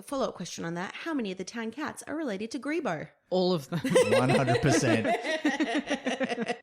follow-up question on that. How many of the town cats are related to Grebo? All of them. 100%.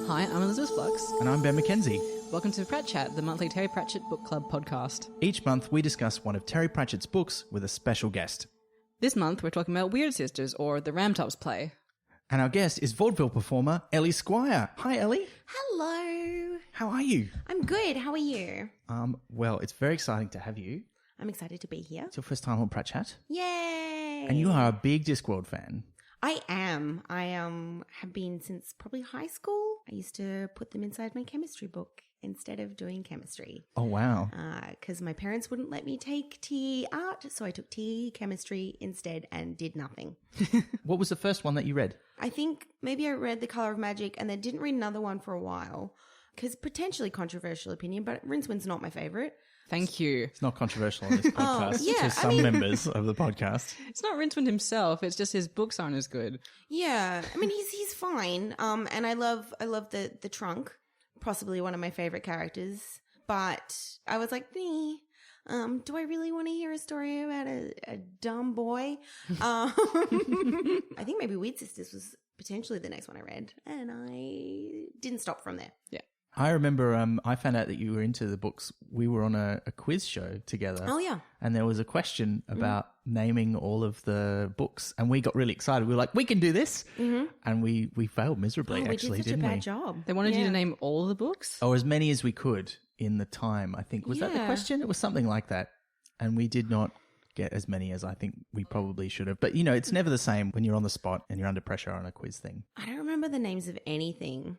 Hi, I'm Elizabeth Flux. And I'm Ben McKenzie. Welcome to Prat Chat, the monthly Terry Pratchett Book Club podcast. Each month, we discuss one of Terry Pratchett's books with a special guest. This month, we're talking about WYRD SISTERs, or the Ramtops play. And our guest is vaudeville performer Elly Squires. Hi, Elly. Hello. How are you? I'm good. How are you? Well, it's very exciting to have you. I'm excited to be here. It's your first time on Prat Chat. Yay. And you are a big Discworld fan. I am. I have been since probably high school. I used to put them inside my chemistry book instead of doing chemistry. Oh, wow. Because my parents wouldn't let me take TE art, so I took TE chemistry instead and did nothing. What was the first one that you read? I think maybe I read The Colour of Magic and then didn't read another one for a while. Because potentially controversial opinion, but Rincewind's not my favourite. Thank you. It's not controversial on this podcast yeah, to some members of the podcast. It's not Rincewind himself, it's just his books aren't as good. Yeah, I mean he's fine. And I love the trunk, possibly one of my favorite characters. But I was like, do I really want to hear a story about a dumb boy? I think maybe WYRD Sisters was potentially the next one I read, and I didn't stop from there. Yeah. I remember I found out that you were into the books. We were on a quiz show together. Oh, yeah. And there was a question about naming all of the books. And we got really excited. We were like, we can do this. Mm-hmm. And we failed miserably, actually, we did such didn't a we? bad job. They wanted you to name all the books? Or as many as we could in the time, I think. Was that the Yeah. question? It was something like that. And we did not get as many as I think we probably should have. But, it's never the same when you're on the spot and you're under pressure on a quiz thing. I don't remember the names of anything.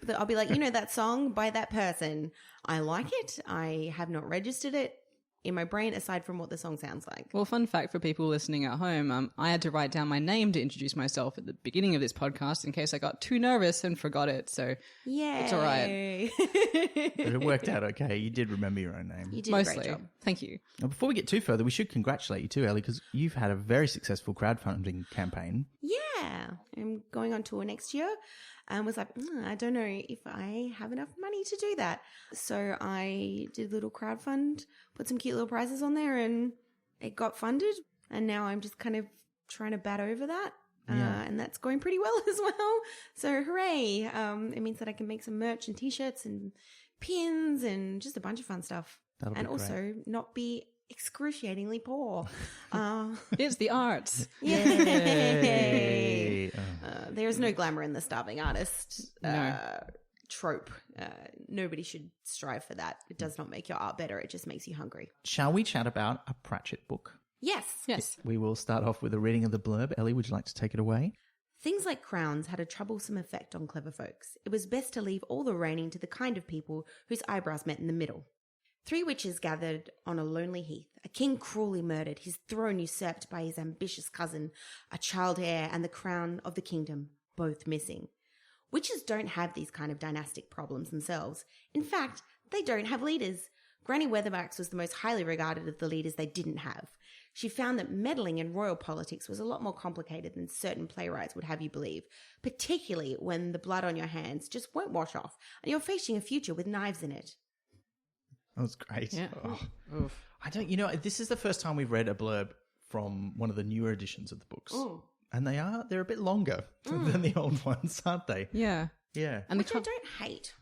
But I'll be like, that song by that person. I like it. I have not registered it in my brain aside from what the song sounds like. Well, fun fact for people listening at home, I had to write down my name to introduce myself at the beginning of this podcast in case I got too nervous and forgot it. So Yay. it's all right. But it worked out okay. You did remember your own name. You did Mostly. a great job. Thank you. Now, before we get too further, we should congratulate you too, Elly, because you've had a very successful crowdfunding campaign. Yeah. I'm going on tour next year. And was like, I don't know if I have enough money to do that. So I did a little crowdfund, put some cute little prizes on there, and it got funded. And now I'm just kind of trying to bat over that. Yeah. And that's going pretty well as well. So hooray. It means that I can make some merch and t-shirts and pins and just a bunch of fun stuff. That'll and be great. also not be excruciatingly poor. It's the arts. Yay! Oh. There is no glamour in the starving artist No. trope. Nobody should strive for that. It does not make your art better. It just makes you hungry. Shall we chat about a Pratchett book? Yes. Yes. We will start off with a reading of the blurb. Elly, would you like to take it away? Things like crowns had a troublesome effect on clever folks. It was best to leave all the reigning to the kind of people whose eyebrows met in the middle. 3 witches gathered on a lonely heath, a king cruelly murdered, his throne usurped by his ambitious cousin, a child heir and the crown of the kingdom, both missing. Witches don't have these kind of dynastic problems themselves. In fact, they don't have leaders. Granny Weatherwax was the most highly regarded of the leaders they didn't have. She found that meddling in royal politics was a lot more complicated than certain playwrights would have you believe, particularly when the blood on your hands just won't wash off and you're facing a future with knives in it. That was great. Yeah. Oh. Oof. I don't, this is the first time we've read a blurb from one of the newer editions of the books. Oh. And they're a bit longer than the old ones, aren't they? Yeah. Yeah. And Which I don't hate.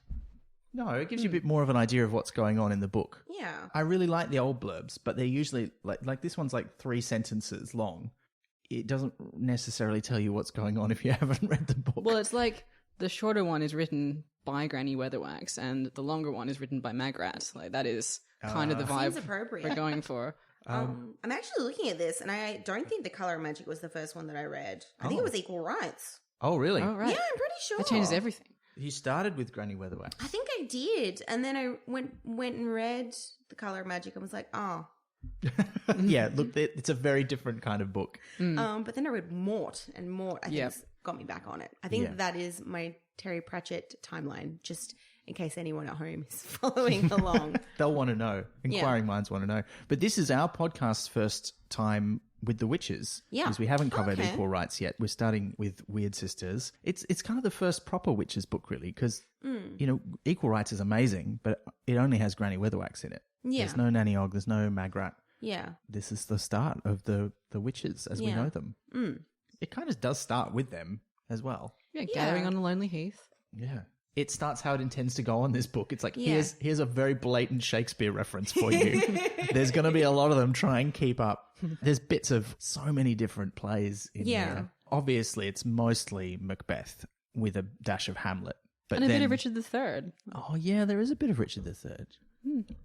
No, it gives you a bit more of an idea of what's going on in the book. Yeah. I really like the old blurbs, but they're usually like this one's like 3 sentences long. It doesn't necessarily tell you what's going on if you haven't read the book. Well, it's like the shorter one is written by Granny Weatherwax and the longer one is written by Magrat. Like that is kind of the Seems vibe appropriate. we're going for. I'm actually looking at this, and I don't think The Colour of Magic was the first one that I read. I think it was Equal Rights. Oh, really? Oh, right. Yeah, I'm pretty sure. That changes everything. You started with Granny Weatherwax. I think I did. And then I went and read The Colour of Magic and was like, oh. Yeah, look, it's a very different kind of book. But then I read Mort, and Mort, I think, has got me back on it. I think that is my Terry Pratchett timeline, just in case anyone at home is following along. They'll want to know. Inquiring minds want to know. But this is our podcast's first time with the Wytches. Yeah. Because we haven't covered Equal Rights yet. We're starting with WYRD Sisters. It's kind of the first proper Wytches book, really, because, you know, Equal Rights is amazing, but it only has Granny Weatherwax in it. Yeah. There's no Nanny Og, there's no Magrat. Yeah. This is the start of the Wytches as we know them. It kind of does start with them as well. Yeah, gathering on a lonely heath. Yeah. It starts how it intends to go on this book. It's like, here's a very blatant Shakespeare reference for you. There's going to be a lot of them. Try and keep up. There's bits of so many different plays in there. Obviously, it's mostly Macbeth with a dash of Hamlet. But And a bit of Richard III. Oh, yeah, there is a bit of Richard III.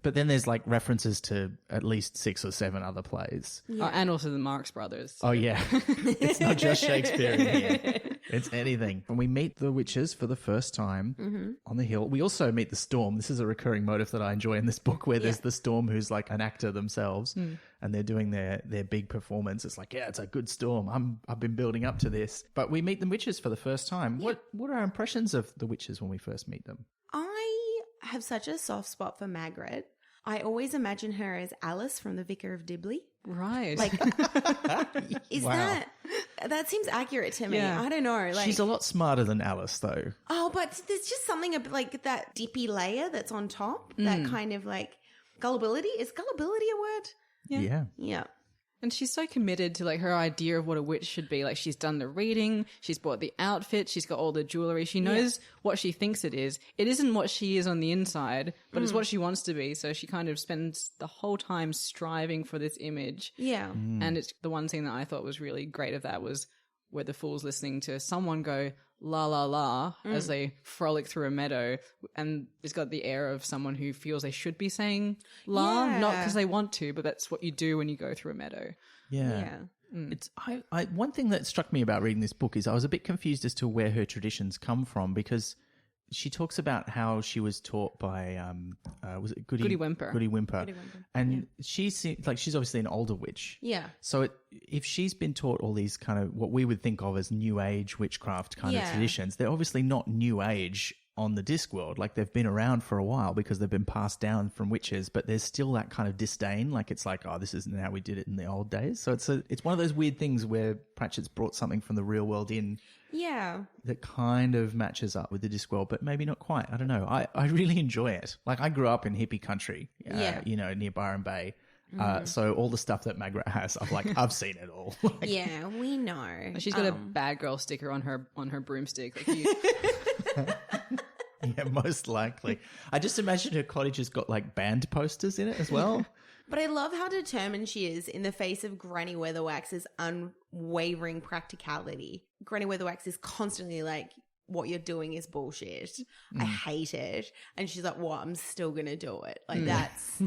But then there's like references to at least 6 or 7 other plays. Oh, and also the Marx Brothers. Oh, yeah. It's not just Shakespeare in here. It's anything. When we meet the Wytches for the first time on the hill, we also meet the Storm. This is a recurring motif that I enjoy in this book, where there's the Storm who's like an actor themselves and they're doing their big performance. It's like, it's a good Storm. I've been building up to this. But we meet the Wytches for the first time. What are our impressions of the Wytches when we first meet them? I have such a soft spot for Margaret. I always imagine her as Alice from The Vicar of Dibley. Right. Like, is that seems accurate to me. Yeah. I don't know. Like, She's a lot smarter than Alice, though. Oh, but there's just something about like that dippy layer that's on top. That kind of like gullibility. Is gullibility a word? Yeah. Yeah. And she's so committed to like her idea of what a witch should be. Like she's done the reading, she's bought the outfit, she's got all the jewelry. She knows what she thinks it is. It isn't what she is on the inside, but it's what she wants to be. So she kind of spends the whole time striving for this image. Yeah. And it's the one thing that I thought was really great of that was where the fool's listening to someone go la la la as they frolic through a meadow, and it's got the air of someone who feels they should be saying la, not because they want to, but that's what you do when you go through a meadow. Yeah. It's one thing that struck me about reading this book is I was a bit confused as to where her traditions come from, because she talks about how she was taught by was it Goody Whymper. Goody Whymper. And she's obviously an older witch. Yeah. So if she's been taught all these kind of what we would think of as new age witchcraft kind of traditions, they're obviously not new age on the Discworld. Like they've been around for a while because they've been passed down from witches, but there's still that kind of disdain. Like it's like, oh, this isn't how we did it in the old days. So it's one of those weird things where Pratchett's brought something from the real world in. Yeah. That kind of matches up with the Discworld, but maybe not quite. I don't know. I really enjoy it. Like I grew up in hippie country, near Byron Bay. So all the stuff that Margaret has, I've seen it all. Yeah, we know. She's got a bad girl sticker on her broomstick. Like yeah, most likely. I just imagine her cottage has got like band posters in it as well. But I love how determined she is in the face of Granny Weatherwax's unwavering practicality. Granny Weatherwax is constantly like, what you're doing is bullshit. I hate it. And she's like, I'm still going to do it. Like that's...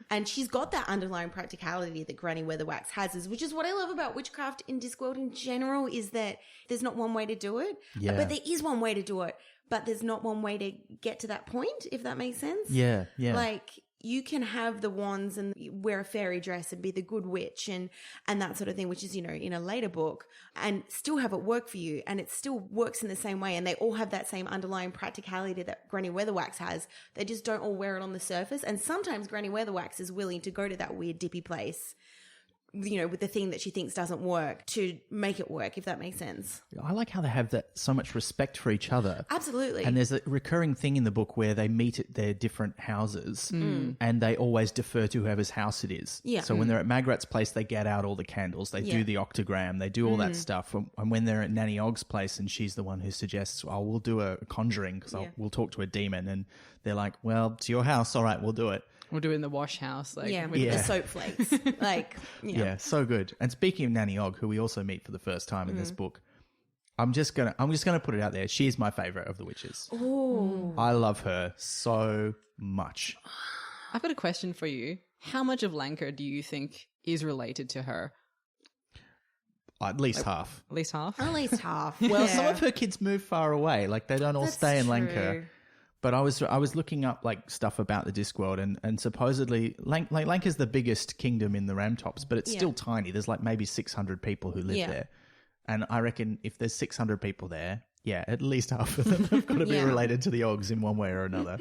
And she's got that underlying practicality that Granny Weatherwax has, which is what I love about witchcraft in Discworld in general, is that there's not one way to do it. Yeah. But there is one way to do it. But there's not one way to get to that point, if that makes sense. Yeah. Like, you can have the wands and wear a fairy dress and be the good witch and that sort of thing, which is, in a later book, and still have it work for you. And it still works in the same way. And they all have that same underlying practicality that Granny Weatherwax has. They just don't all wear it on the surface. And sometimes Granny Weatherwax is willing to go to that weird dippy place, with the thing that she thinks doesn't work to make it work, if that makes sense. I like how they have that so much respect for each other. Absolutely. And there's a recurring thing in the book where they meet at their different houses and they always defer to whoever's house it is. Yeah. So when they're at Magrat's place, they get out all the candles, they do the octagram, they do all that stuff. And when they're at Nanny Og's place and she's the one who suggests, we'll do a conjuring because we'll talk to a demon. And they're like, well, it's your house. All right, we'll do it. we'll do it in the wash house. With the soap flakes. Yeah, so good. And speaking of Nanny Og, who we also meet for the first time in this book, I'm just gonna put it out there. She's my favorite of the witches. Ooh. I love her so much. I've got a question for you. How much of Lancre do you think is related to her? At least half. At least half. At least half. Well, Yeah. some of her kids move far away. Like, they don't all That's stay in true. Lanka. But I was looking up like stuff about the Discworld, and supposedly Lanka's the biggest kingdom in the Ramtops, but it's still tiny. There's like maybe 600 people who live there. And I reckon if there's 600 people there, at least half of them have got to be related to the Oggs in one way or another.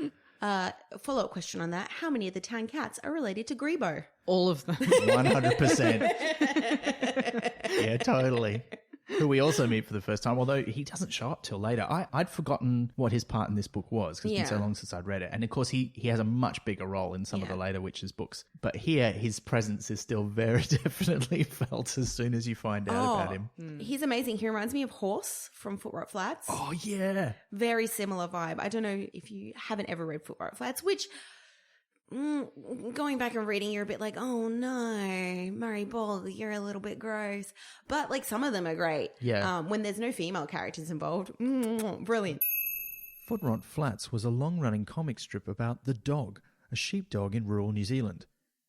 Follow-up question on that. How many of the town cats are related to Grebo? All of them. 100%. Yeah, totally. Who we also meet for the first time, although he doesn't show up till later. I'd forgotten what his part in this book was because it's been so long since I'd read it. And of course, he has a much bigger role in some of the later Witches books. But here, his presence is still very definitely felt as soon as you find out about him. He's amazing. He reminds me of Horse from Foot Rot Flats. Oh, yeah. Very similar vibe. I don't know if you haven't ever read Foot Rot Flats, which... going back and reading, you're a bit like, oh no, Murray Ball, you're a little bit gross. But like some of them are great. Yeah. When there's no female characters involved, brilliant. Footrot Flats was a long-running comic strip about the dog, a sheepdog in rural New Zealand.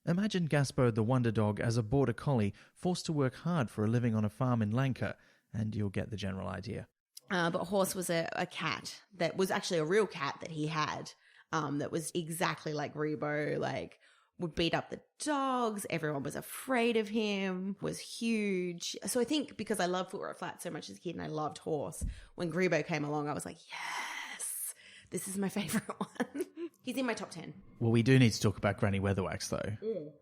Imagine Gaspo the Wonder Dog as a border collie forced to work hard for a living on a farm in Lanka, and you'll get the general idea. But Horse was a cat that was actually a real cat that he had. That was exactly like Rebo, like would beat up the dogs. Everyone was afraid of him, was huge. So I think because I loved Foot Rot Flats so much as a kid and I loved Horse, when Grebo came along, I was like, yes, this is my favorite one. He's in my top 10. Well, we do need to talk about Granny Weatherwax, though.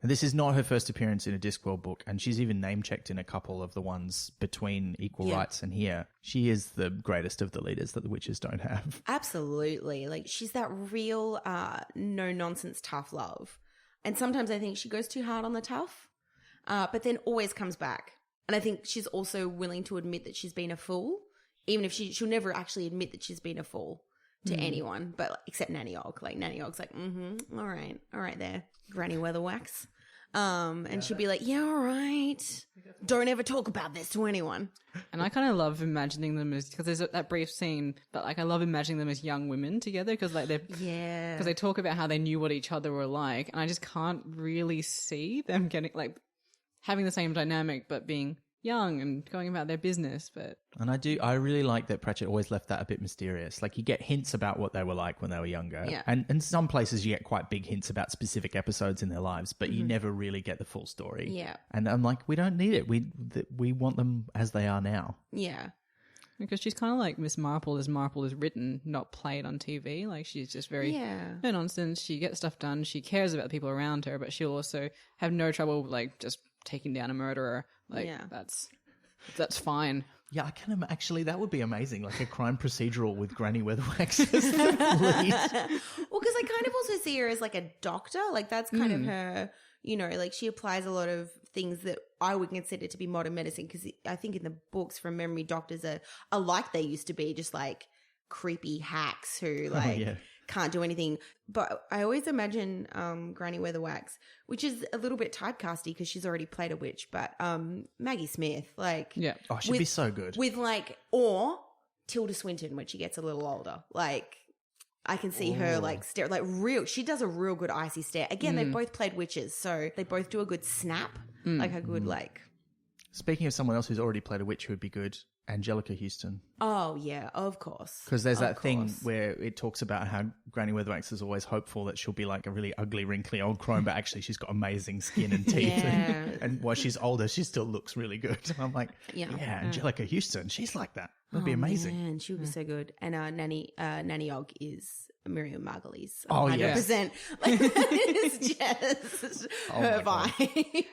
And this is not her first appearance in a Discworld book, and she's even name-checked in a couple of the ones between Equal Rights and here. She is the greatest of the leaders that the Witches don't have. Absolutely. Like, she's that real no-nonsense tough love. And sometimes I think she goes too hard on the tough, but then always comes back. And I think she's also willing to admit that she's been a fool, even if she'll never actually admit that she's been a fool to anyone, but except Nanny Og. Like, Nanny Og's like, all right there, Granny Weatherwax. And she'll be like, yeah, all right. Don't ever talk about this to anyone. And I kind of love imagining them as, because there's that brief scene, but like I love imagining them as young women together because like because they talk about how they knew what each other were like, and I just can't really see them getting like having the same dynamic but being young and going about their business. And I really like that Pratchett always left that a bit mysterious. Like, you get hints about what they were like when they were younger. Yeah. And in some places you get quite big hints about specific episodes in their lives, but you never really get the full story. Yeah. And I'm like, we don't need it. We want them as they are now. Yeah. Because she's kind of like Miss Marple is written, not played on TV. Like, she's just very no nonsense. She gets stuff done. She cares about the people around her, but she'll also have no trouble like just taking down a murderer. Like, that's fine. Yeah, I can actually, that would be amazing. Like a crime procedural with Granny Weatherwax as the lead. Well, because I kind of also see her as like a doctor. Like, that's kind of her, you know, like she applies a lot of things that I would consider to be modern medicine, because I think in the books from memory, doctors are like they used to be, just like creepy hacks who like can't do anything. But I always imagine Granny Weatherwax, which is a little bit typecasty because she's already played a witch, but Maggie Smith, like oh, she'd be so good with like, or Tilda Swinton when she gets a little older. Like, I can see her like stare, like real. She does a real good icy stare. Again, they both played witches, so they both do a good snap, like a good like. Speaking of someone else who's already played a witch who would be good, Angelica Houston. Oh yeah, of course. Because there's that thing where it talks about how Granny Weatherwax is always hopeful that she'll be like a really ugly, wrinkly old crone, but actually she's got amazing skin and teeth. And while she's older, she still looks really good. I'm like, Angelica Houston, she's like that. That'd be amazing. Man, she would be so good. And Nanny Og is Miriam Margolyes. Oh, 100%. Like, it's just her vibe.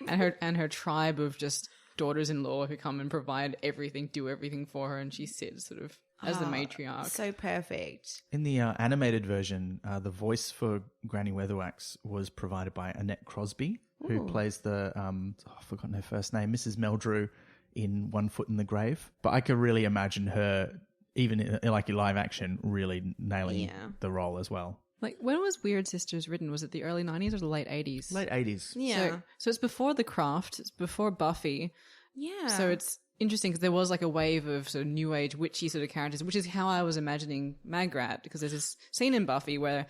And her tribe of just daughters-in-law who come and provide everything, do everything for her, and she sits sort of as the matriarch. So perfect. In the animated version, the voice for Granny Weatherwax was provided by Annette Crosby, who plays the, I've forgotten her first name, Mrs. Meldrew in One Foot in the Grave. But I could really imagine her, even in live action, really nailing the role as well. Like, when was WYRD Sisters written? Was it the early 90s or the late 80s? Late 80s. Yeah. So it's before The Craft. It's before Buffy. Yeah. So it's interesting because there was like a wave of sort of new age witchy sort of characters, which is how I was imagining Magrat, because there's this scene in Buffy where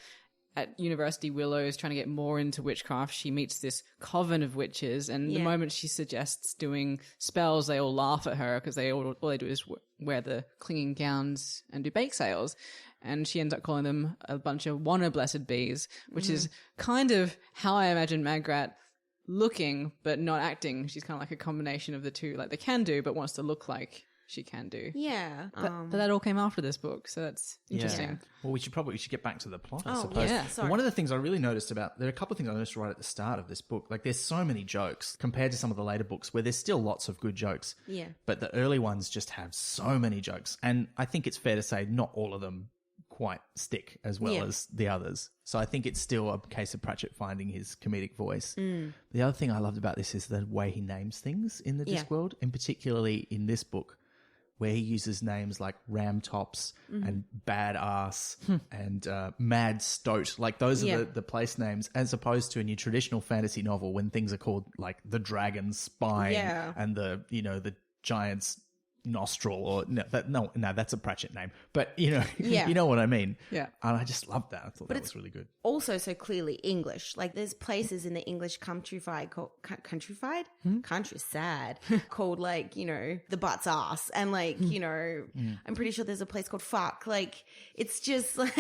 at University Willow's trying to get more into witchcraft, she meets this coven of witches, and the moment she suggests doing spells, they all laugh at her because all they do is wear the clinging gowns and do bake sales. And she ends up calling them a bunch of wanna blessed bees, which is kind of how I imagine Magrat looking but not acting. She's kind of like a combination of the two. Like, they can do but wants to look like she can do. Yeah. But that all came after this book, so that's interesting. Yeah. Well, we should get back to the plot, I suppose. Yeah, But one of the things I really noticed there are a couple of things I noticed right at the start of this book. Like, there's so many jokes compared to some of the later books where there's still lots of good jokes. Yeah. But the early ones just have so many jokes. And I think it's fair to say not all of them quite stick as well as the others. So I think it's still a case of Pratchett finding his comedic voice. The other thing I loved about this is the way he names things in the Discworld, and particularly in this book, where he uses names like Ram Tops and Badass and Mad Stoat. Like, those are the place names, as opposed to in your traditional fantasy novel when things are called like the dragon's spine and the giant's nostril, or that's a Pratchett name, but you know what I mean. And I just loved that. I thought that was really good. Also, so clearly English. Like, there's places in the English countryside called like, the butt's ass, and like, I'm pretty sure there's a place called fuck. Like, it's just like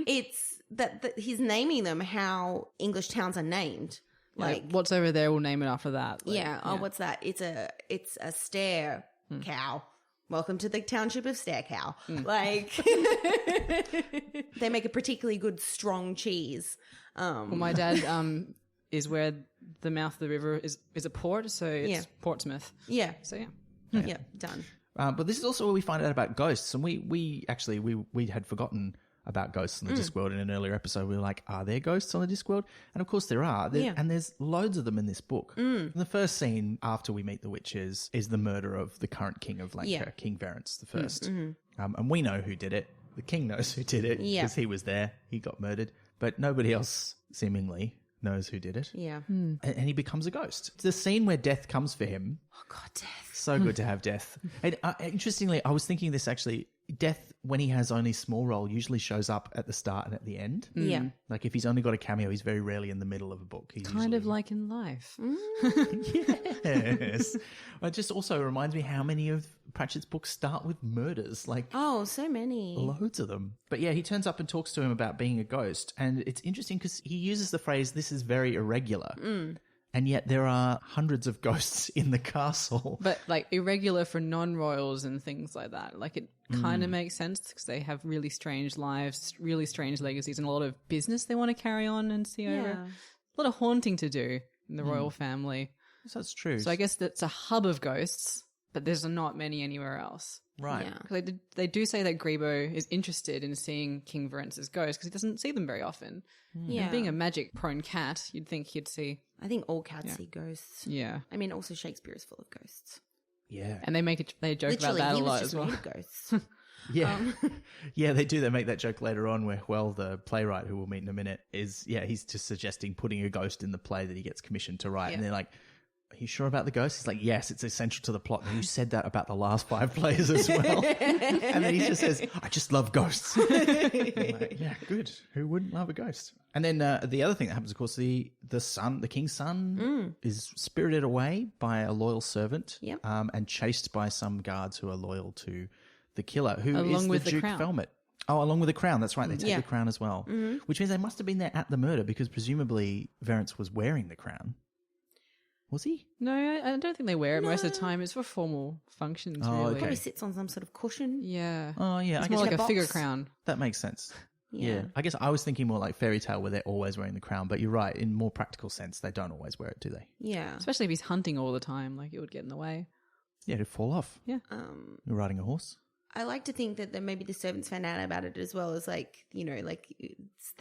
it's that he's naming them how English towns are named. Like, what's over there, we'll name it after that. Like, Oh, what's that? It's a stair cow. Welcome to the township of Stair Cow. Like, they make a particularly good strong cheese. Well, my dad is where the mouth of the river is a port, so it's Portsmouth. Yeah. So yeah, done. But this is also where we find out about ghosts, and we had forgotten about ghosts on the Discworld in an earlier episode. We were like, are there ghosts on the Discworld? And of course there are. And there's loads of them in this book. And the first scene after we meet the witches is the murder of the current king of Langkirk, King Verence the First. And we know who did it. The king knows who did it because he was there. He got murdered. But nobody else seemingly knows who did it. Yeah. And he becomes a ghost. The scene where death comes for him. Oh, God, death. So good to have death. And interestingly, I was thinking this actually, death, when he has only small role, usually shows up at the start and at the end. Yeah. Like, if he's only got a cameo, he's very rarely in the middle of a book. He's kind of like in life. Yes. It just also reminds me how many of Pratchett's books start with murders. Like, oh, so many. Loads of them. But yeah, he turns up and talks to him about being a ghost. And it's interesting because he uses the phrase, this is very irregular. And yet there are hundreds of ghosts in the castle. But like irregular for non-royals and things like that. Like, it kind of makes sense because they have really strange lives, really strange legacies, and a lot of business they want to carry on and see over. A lot of haunting to do in the royal family. So that's true. So I guess that's a hub of ghosts, but there's not many anywhere else. Right. Yeah. 'Cause they do say that Grebo is interested in seeing King Verence's ghost because he doesn't see them very often. Yeah. And being a magic-prone cat, you'd think he'd see. I think all cats see ghosts. Yeah. I mean, also Shakespeare is full of ghosts. Yeah. And they joke Literally, about that he a was lot just as well. made of ghosts. Yeah. Yeah, they do. They make that joke later on where, the playwright, who we'll meet in a minute, he's just suggesting putting a ghost in the play that he gets commissioned to write. And they're like, are you sure about the ghost? He's like, yes, it's essential to the plot. And you said that about the last 5 plays as well. And then he just says, I just love ghosts. Like, yeah, good. Who wouldn't love a ghost? And then the other thing that happens, of course, the king's son is spirited away by a loyal servant and chased by some guards who are loyal to the killer, who Along is with the Duke crown. Felmet. Oh, along with the crown. That's right. They take the crown as well, which means they must have been there at the murder because presumably Verence was wearing the crown. Was he? No, I don't think they wear it most of the time. It's for formal functions, really. okay. Probably sits on some sort of cushion. Yeah. Oh, yeah. It's I more guess like a box. figure crown. that makes sense. Yeah. I guess I was thinking more like fairy tale where they're always wearing the crown, but you're right. In more practical sense, they don't always wear it, do they? Yeah. Especially if he's hunting all the time, like it would get in the way. Yeah, it'd fall off. Yeah. You're riding a horse. I like to think that maybe the servants found out about it as well as that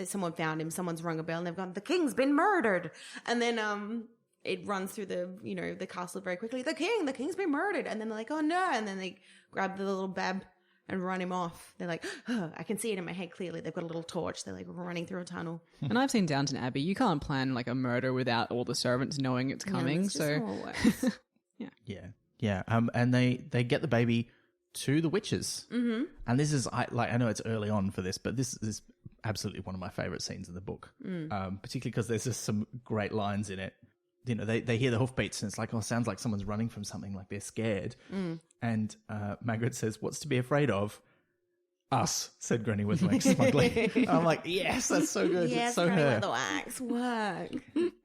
someone found him, someone's rung a bell and they've gone, the king's been murdered. And then it runs through the castle very quickly. The king's been murdered. And then they're like, oh no. And then they grab the little bab and run him off. They're like, oh, I can see it in my head clearly. They've got a little torch. They're like running through a tunnel. And I've seen Downton Abbey. You can't plan like a murder without all the servants knowing it's coming. That's just how it works. Yeah. And they get the baby to the witches. Mm-hmm. And this is, I know it's early on for this, but this is absolutely one of my favorite scenes in the book, particularly because there's just some great lines in it. You know, they hear the hoofbeats and it's like, oh, sounds like someone's running from something, like they're scared. And Margaret says, what's to be afraid of? Us, said Granny Weatherwax smugly. I'm like, yes, that's so good. Yes, it's so Granny her. Weatherwax, work.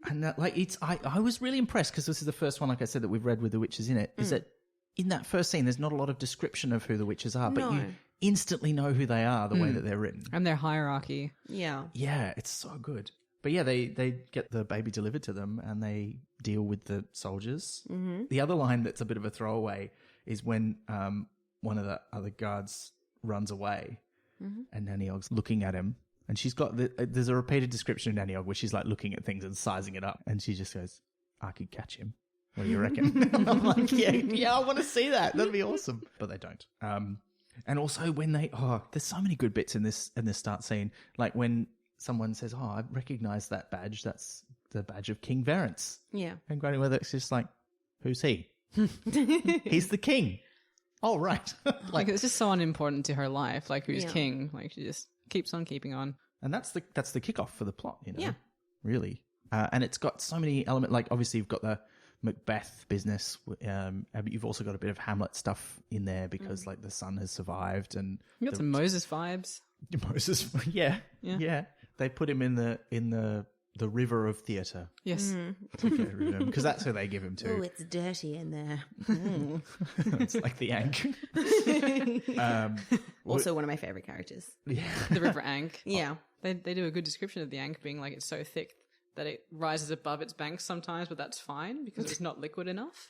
And I was really impressed because this is the first one, like I said, that we've read with the witches in it, is that in that first scene, there's not a lot of description of who the witches are, but you instantly know who they are the way that they're written. And their hierarchy. Yeah. Yeah, it's so good. But yeah, they get the baby delivered to them and they deal with the soldiers. Mm-hmm. The other line that's a bit of a throwaway is when one of the other guards runs away and Nanny Ogg's looking at him. And she's got, there's a repeated description of Nanny Ogg where she's like looking at things and sizing it up. And she just goes, I could catch him. What do you reckon? I'm like, yeah, I want to see that. That'd be awesome. But they don't. And also when there's so many good bits in this start scene. Like when someone says, oh, I recognize that badge. That's the badge of King Verence. Yeah. And Granny Weatherwax is just like, who's he? He's the king. Oh, right. Like it's just so unimportant to her life. Like who's king? Like she just keeps on keeping on. And that's the kickoff for the plot, you know? Yeah. Really. And it's got so many elements. Like obviously you've got the Macbeth business. But you've also got a bit of Hamlet stuff in there because like the son has survived and you got some Moses vibes. Moses, yeah. They put him in the river of theatre. Yes, because that's who they give him to. Oh, it's dirty in there. It's like the Ankh. Also, one of my favorite characters. Yeah, the River Ankh. Yeah, they do a good description of the Ankh being like it's so thick that it rises above its banks sometimes, but that's fine because it's not liquid enough.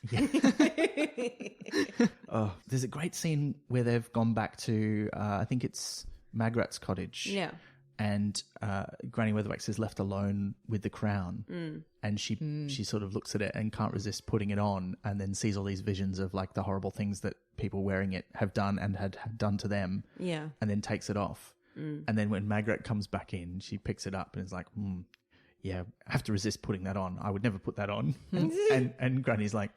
Oh, there's a great scene where they've gone back to I think it's Magrat's cottage. Yeah. And Granny Weatherwax is left alone with the crown, and she sort of looks at it and can't resist putting it on, and then sees all these visions of like the horrible things that people wearing it have done and had done to them. Yeah, and then takes it off, and then when Magrat comes back in, she picks it up and is like, "Yeah, I have to resist putting that on. I would never put that on." and Granny's like,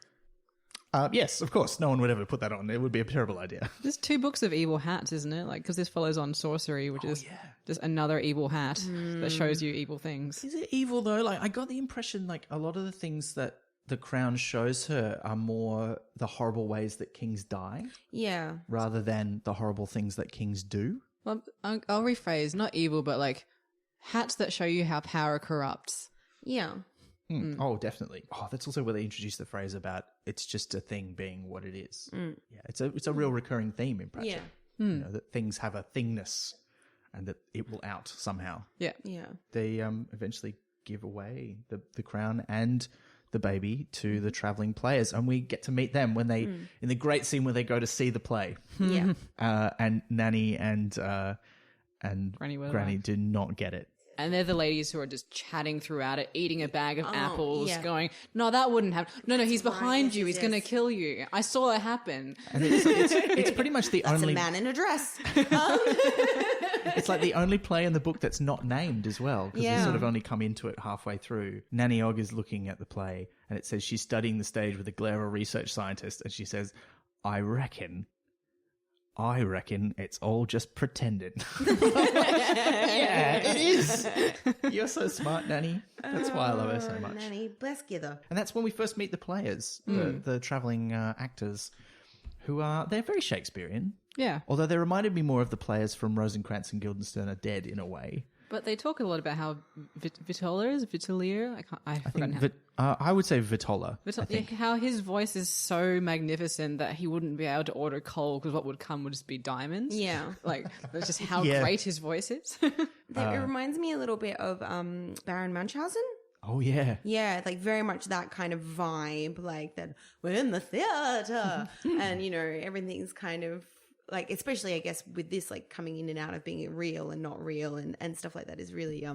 yes, of course. No one would ever put that on. It would be a terrible idea. There's 2 books of evil hats, isn't it? Like, because this follows on sorcery, which is just another evil hat that shows you evil things. Is it evil though? Like, I got the impression like a lot of the things that the crown shows her are more the horrible ways that kings die. Yeah. Rather than the horrible things that kings do. Well, I'll rephrase, not evil, but like hats that show you how power corrupts. Yeah. Oh, definitely. Oh, that's also where they introduce the phrase about it's just a thing being what it is. Yeah, it's a real recurring theme in Pratchett. Yeah. You know, that things have a thingness and that it will out somehow. Yeah. Yeah. They eventually give away the crown and the baby to the traveling players, and we get to meet them when they in the great scene where they go to see the play. Yeah. And Nanny and Granny do not get it. And they're the ladies who are just chatting throughout it, eating a bag of apples, going, no, that wouldn't happen. No, he's behind you. He's going to kill you. I saw it happen. And it's pretty much the That's only... a man in a dress. It's like the only play in the book that's not named as well, because we sort of only come into it halfway through. Nanny Ogg is looking at the play, and it says she's studying the stage with a glare of research scientist, and she says, I reckon it's all just pretending. Yeah, it is. You're so smart, Nanny. That's why I love her so much. Nanny, bless Gither. And that's when we first meet the players, the travelling actors, who they're very Shakespearean. Yeah. Although they reminded me more of the players from Rosencrantz and Guildenstern Are Dead in a way. But they talk a lot about how Vitalier? I would say Vitola. How his voice is so magnificent that he wouldn't be able to order coal because what would come would just be diamonds. Yeah. Like, that's just how great his voice is. It reminds me a little bit of Baron Munchausen. Oh, yeah. Yeah, like very much that kind of vibe, like that we're in the theatre and, you know, everything's kind of like, especially I guess with this, like coming in and out of being real and not real and stuff like that is really,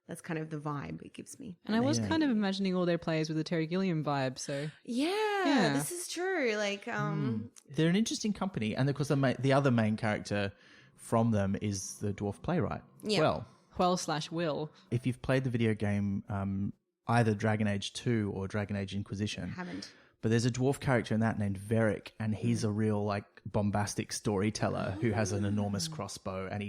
that's kind of the vibe it gives me. And I was kind of imagining all their plays with the Terry Gilliam vibe, so. Yeah, this is true. Like, They're an interesting company. And of course, the other main character from them is the dwarf playwright. Yeah. Will. If you've played the video game, either Dragon Age 2 or Dragon Age Inquisition. I haven't. But there's a dwarf character in that named Varric, and he's a real, like, bombastic storyteller who has an enormous crossbow, and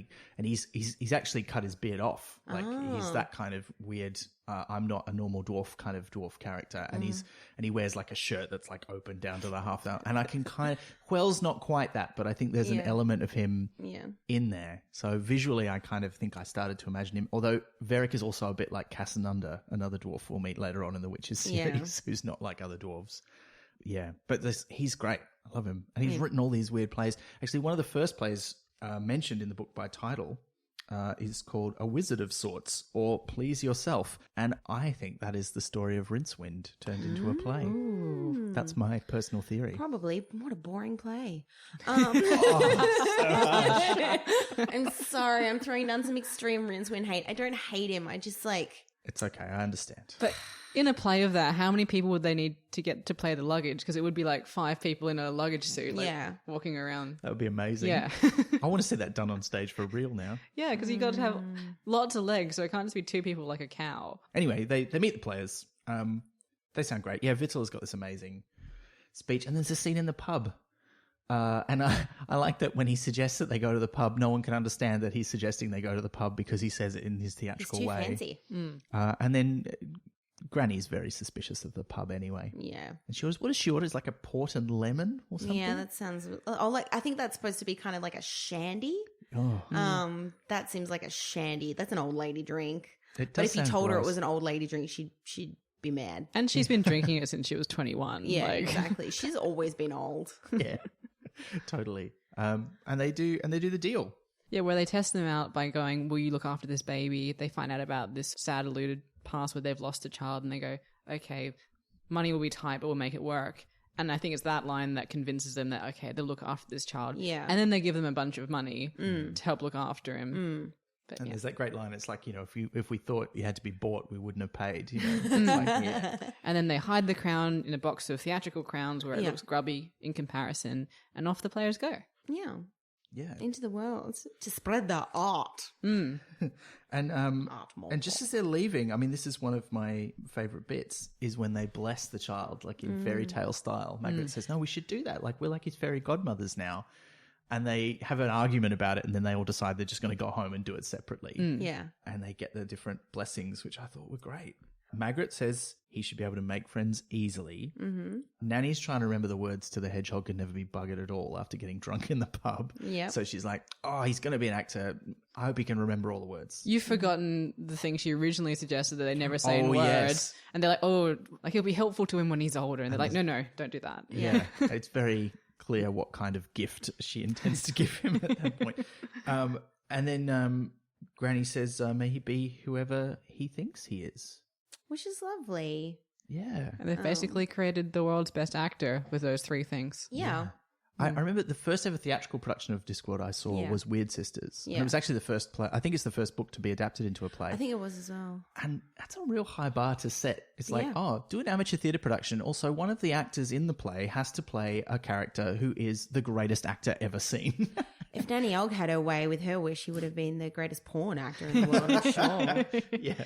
he's actually cut his beard off. Like he's that kind of weird. I'm not a normal dwarf kind of dwarf character, and he wears like a shirt that's like open down to the half down, and I can kind of Quell's not quite that, but I think there's an element of him in there. So visually, I kind of think I started to imagine him. Although Varric is also a bit like Cassanunda, another dwarf we'll meet later on in the Wytches series, who's not like other dwarves. Yeah, but he's great. I love him, and he's written all these weird plays. Actually, one of the first plays mentioned in the book by title is called A Wizard of Sorts, or Please Yourself. And I think that is the story of Rincewind turned into a play. Ooh. That's my personal theory. Probably. What a boring play. So I'm sorry. I'm throwing down some extreme Rincewind hate. I don't hate him. I just like... It's okay. I understand. But in a play of that, how many people would they need to get to play the luggage? Because it would be like 5 people in a luggage suit, like walking around. That would be amazing. Yeah. I want to see that done on stage for real now. Yeah, because you got to have lots of legs, so it can't just be 2 people like a cow. Anyway, they meet the players. They sound great. Yeah, Vittle's got this amazing speech. And there's a scene in the pub. And I like that when he suggests that they go to the pub, no one can understand that he's suggesting they go to the pub because he says it in his theatrical way. He's too fancy. And then Granny's very suspicious of the pub anyway. Yeah. And she goes, what does she order? Is like a port and lemon or something? Yeah, that sounds... I think that's supposed to be kind of like a shandy. Oh. That seems like a shandy. That's an old lady drink. It does But if you sound told her it gross. was an old lady drink, she'd be mad. And she's been drinking it since she was 21. Yeah, like... exactly. She's always been old. Yeah, totally. And they do the deal. Yeah, where they test them out by going, will you look after this baby? They find out about this sad eluded past where they've lost a child, and they go, okay, money will be tight, but we'll make it work. And I think it's that line that convinces them that, okay, they'll look after this child. Yeah. And then they give them a bunch of money to help look after him. But, and there's that great line. It's like, if we thought you had to be bought, we wouldn't have paid. It's like, And then they hide the crown in a box of theatrical crowns where it looks grubby in comparison, and off the players go. Yeah. Yeah. Into the world to spread the art. And Art more. and just as they're leaving, I mean, this is one of my favorite bits, is when they bless the child, like in fairy tale style. Margaret says, no, we should do that. Like, we're like his fairy godmothers now. And they have an argument about it, and then they all decide they're just going to go home and do it separately. Yeah. And they get the different blessings, which I thought were great. Margaret says he should be able to make friends easily. Mm-hmm. Nanny's trying to remember the words to the hedgehog could never be buggered at all after getting drunk in the pub. Yep. So she's like, oh, he's going to be an actor. I hope he can remember all the words. You've forgotten the thing she originally suggested that they never say in words. Yes. And they're like, oh, like it'll be helpful to him when he's older. And they're like, no, don't do that. Yeah. It's very clear what kind of gift she intends to give him at that point. And then Granny says, may he be whoever he thinks he is. Which is lovely. Yeah. And they've basically created the world's best actor with those 3 things. Yeah. I remember the first ever theatrical production of Discworld I saw was WYRD Sisters. Yeah. And it was actually the first play. I think it's the first book to be adapted into a play. I think it was as well. And that's a real high bar to set. It's like, Yeah. do an amateur theatre production. Also, one of the actors in the play has to play a character who is the greatest actor ever seen. If Nanny Ogg had her way with her wish, she would have been the greatest porn actor in the world, I'm sure. Yeah.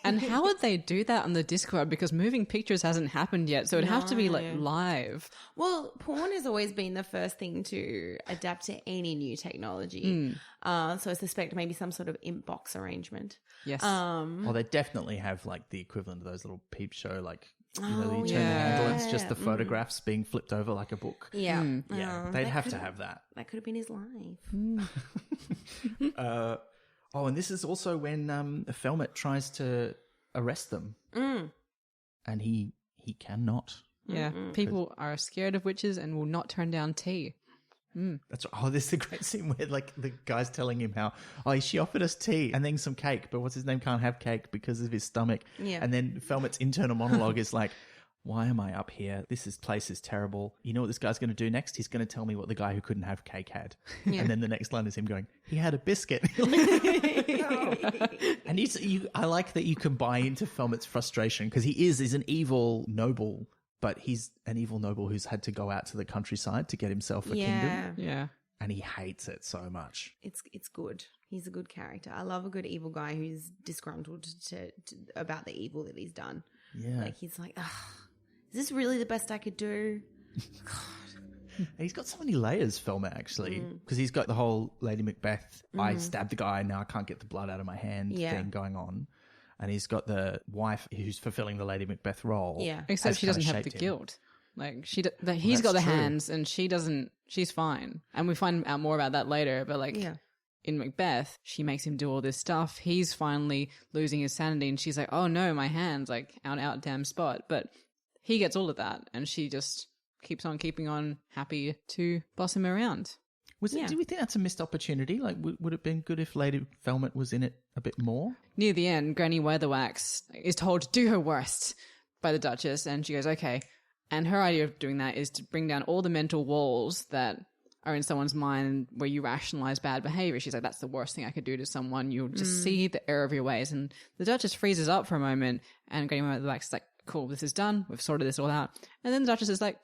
And how would they do that on the Discworld? Because moving pictures hasn't happened yet. So it'd have to be like live. Well, porn has always been the first thing to adapt to any new technology. So I suspect maybe some sort of imp box arrangement. Yes. Well, they definitely have like the equivalent of those little peep show, like, you Oh, turn the handle and it's just the photographs being flipped over like a book. Yeah. Yeah, they'd have to have that. That could have been his life. And this is also when Felmet tries to arrest them. And he cannot. Yeah. People are scared of witches and will not turn down tea. That's right. Oh, there's a great scene where like the guy's telling him how, she offered us tea and then some cake, but what's his name can't have cake because of his stomach. Yeah. And then Felmet's internal monologue is like, why am I up here? Place is terrible. You know what this guy's going to do next? He's going to tell me what the guy who couldn't have cake had. Yeah. And then the next line is him going, he had a biscuit. And I like that you can buy into Felmet's frustration because he's an evil noble. But he's an evil noble who's had to go out to the countryside to get himself a kingdom. Yeah. And he hates it so much. It's good. He's a good character. I love a good evil guy who's disgruntled about the evil that he's done. Yeah. Like he's like, is this really the best I could do? God. And he's got so many layers, Felmet, actually, because he's got the whole Lady Macbeth, I stabbed the guy, now I can't get the blood out of my hand thing going on. And he's got the wife who's fulfilling the Lady Macbeth role. Yeah. Except she doesn't have the shaped him. guilt. Like he's got the true. hands and she doesn't. She's fine. And we find out more about that later. But in Macbeth, she makes him do all this stuff. He's finally losing his sanity and she's like, oh no, my hands, like out damn spot. But he gets all of that and she just keeps on keeping on, happy to boss him around. Do we think that's a missed opportunity? Like, would it have been good if Lady Felmet was in it a bit more? Near the end, Granny Weatherwax is told to do her worst by the Duchess, and she goes, okay. And her idea of doing that is to bring down all the mental walls that are in someone's mind where you rationalize bad behavior. She's like, that's the worst thing I could do to someone. You'll just see the error of your ways. And the Duchess freezes up for a moment, and Granny Weatherwax is like, cool, this is done. We've sorted this all out. And then the Duchess is like,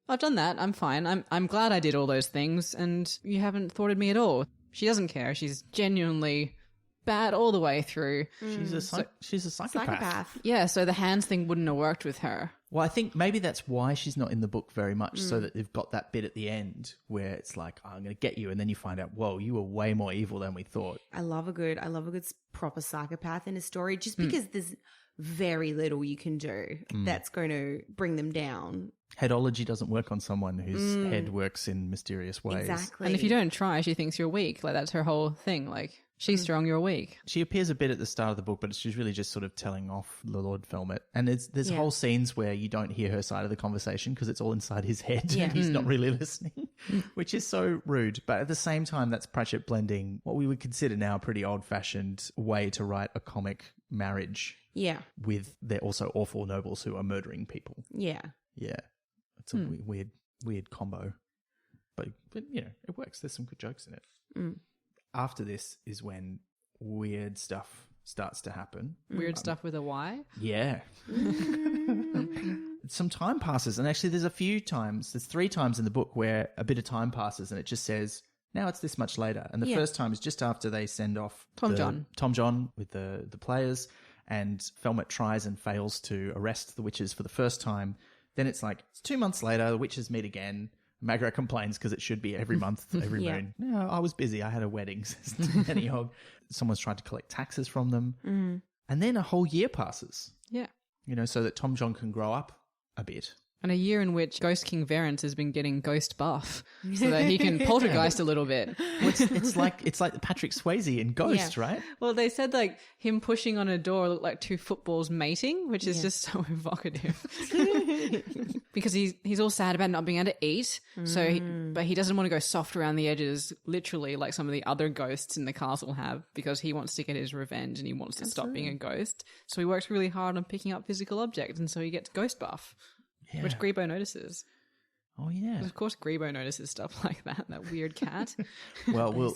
I've done that. I'm fine. I'm glad I did all those things and you haven't thwarted me at all. She doesn't care. She's genuinely bad all the way through. She's a psychopath. Psychopath. Yeah, so the hands thing wouldn't have worked with her. Well, I think maybe that's why she's not in the book very much, so that they've got that bit at the end where it's like, I'm going to get you, and then you find out, whoa, you were way more evil than we thought. I love a good proper psychopath in a story, just because there's very little you can do that's going to bring them down. Headology doesn't work on someone whose head works in mysterious ways. Exactly. And if you don't try, she thinks you're weak. Like, that's her whole thing. Like, she's strong, you're weak. She appears a bit at the start of the book, but she's really just sort of telling off the Lord Felmet. And there's whole scenes where you don't hear her side of the conversation because it's all inside his head and he's not really listening, which is so rude. But at the same time, that's Pratchett blending what we would consider now a pretty old-fashioned way to write a comic marriage with they're also awful nobles who are murdering people. Yeah. Yeah. It's a weird combo. But you know, it works. There's some good jokes in it. After this is when weird stuff starts to happen. Weird stuff with a Y? Yeah. Some time passes, and actually there's 3 times in the book where a bit of time passes and it just says, now it's this much later. And the first time is just after they send off Tom John with the players, and Felmet tries and fails to arrest the witches for the first time. Then it's like, it's 2 months later, the witches meet again. Magrat complains because it should be every month, every moon. No, I was busy. I had a wedding, says Danny Hogg. Someone's tried to collect taxes from them. And then a whole year passes. Yeah. You know, so that Tom John can grow up a bit. And a year in which Ghost King Verence has been getting ghost buff so that he can poltergeist a little bit. It's like Patrick Swayze in Ghost, right? Well, they said like him pushing on a door looked like 2 footballs mating, which is just so evocative. Because he's all sad about not being able to eat, but he doesn't want to go soft around the edges, literally like some of the other ghosts in the castle have, because he wants to get his revenge and he wants to stop being a ghost. So he works really hard on picking up physical objects, and so he gets ghost buff. Yeah. Which Grebo notices. Oh, yeah. Of course Grebo notices stuff like that weird cat. Well, we'll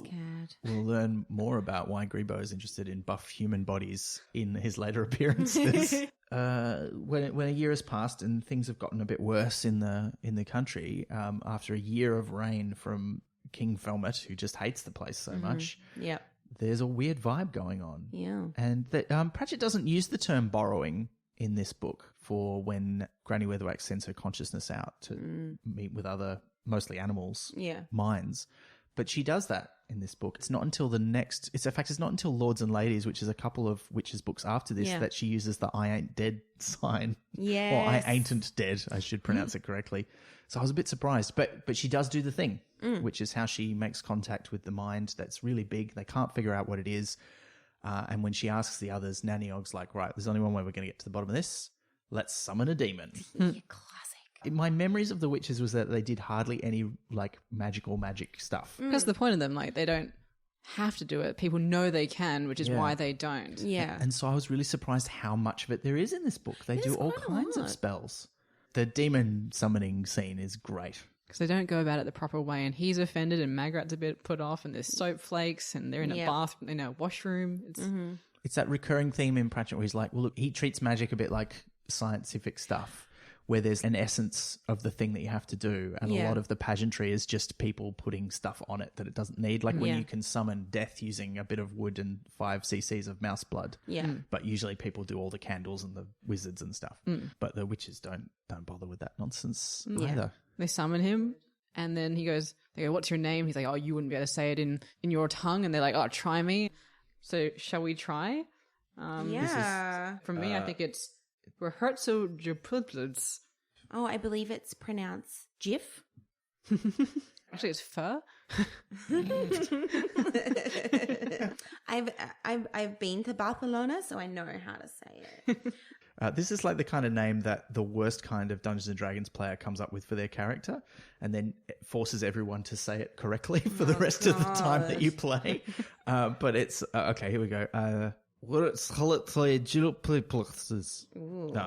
learn more about why Grebo is interested in buff human bodies in his later appearances. When a year has passed and things have gotten a bit worse in the country, after a year of reign from King Felmet, who just hates the place so much, there's a weird vibe going on. Yeah. And Pratchett doesn't use the term borrowing in this book for when Granny Weatherwax sends her consciousness out to meet with other, mostly animals, minds. But she does that in this book. It's not until it's not until Lords and Ladies, which is a couple of witches books after this, that she uses the I ain't dead sign. Yes. Or I ain't dead, I should pronounce it correctly. So I was a bit surprised. But she does do the thing, which is how she makes contact with the mind that's really big. They can't figure out what it is. And when she asks the others, Nanny Ogg's like, right, there's only one way we're going to get to the bottom of this. Let's summon a demon. Classic. My memories of the witches was that they did hardly any like magic stuff. That's the point of them. Like, they don't have to do it. People know they can, which is why they don't. Yeah. And so I was really surprised how much of it there is in this book. They do all kinds of spells. The demon summoning scene is great. Because they don't go about it the proper way, and he's offended, and Magrat's a bit put off, and there's soap flakes, and they're in a bath, in a washroom. It's that recurring theme in Pratchett where he's like, well, look, he treats magic a bit like scientific stuff, where there's an essence of the thing that you have to do, and a lot of the pageantry is just people putting stuff on it that it doesn't need, like when you can summon death using a bit of wood and 5 cc's of mouse blood. But usually people do all the candles and the wizards and stuff. But the witches don't bother with that nonsense either. They summon him, And then they go, what's your name? He's like, oh, you wouldn't be able to say it in your tongue. And they're like, oh, try me. So shall we try? For me, I think it's Reherzogepudlitz. Oh, I believe it's pronounced Jif. Actually, it's fur. I've been to Barcelona, so I know how to say it. This is like the kind of name that the worst kind of Dungeons & Dragons player comes up with for their character and then it forces everyone to say it correctly for the rest of the time that you play. But it's... okay, here we go. No, I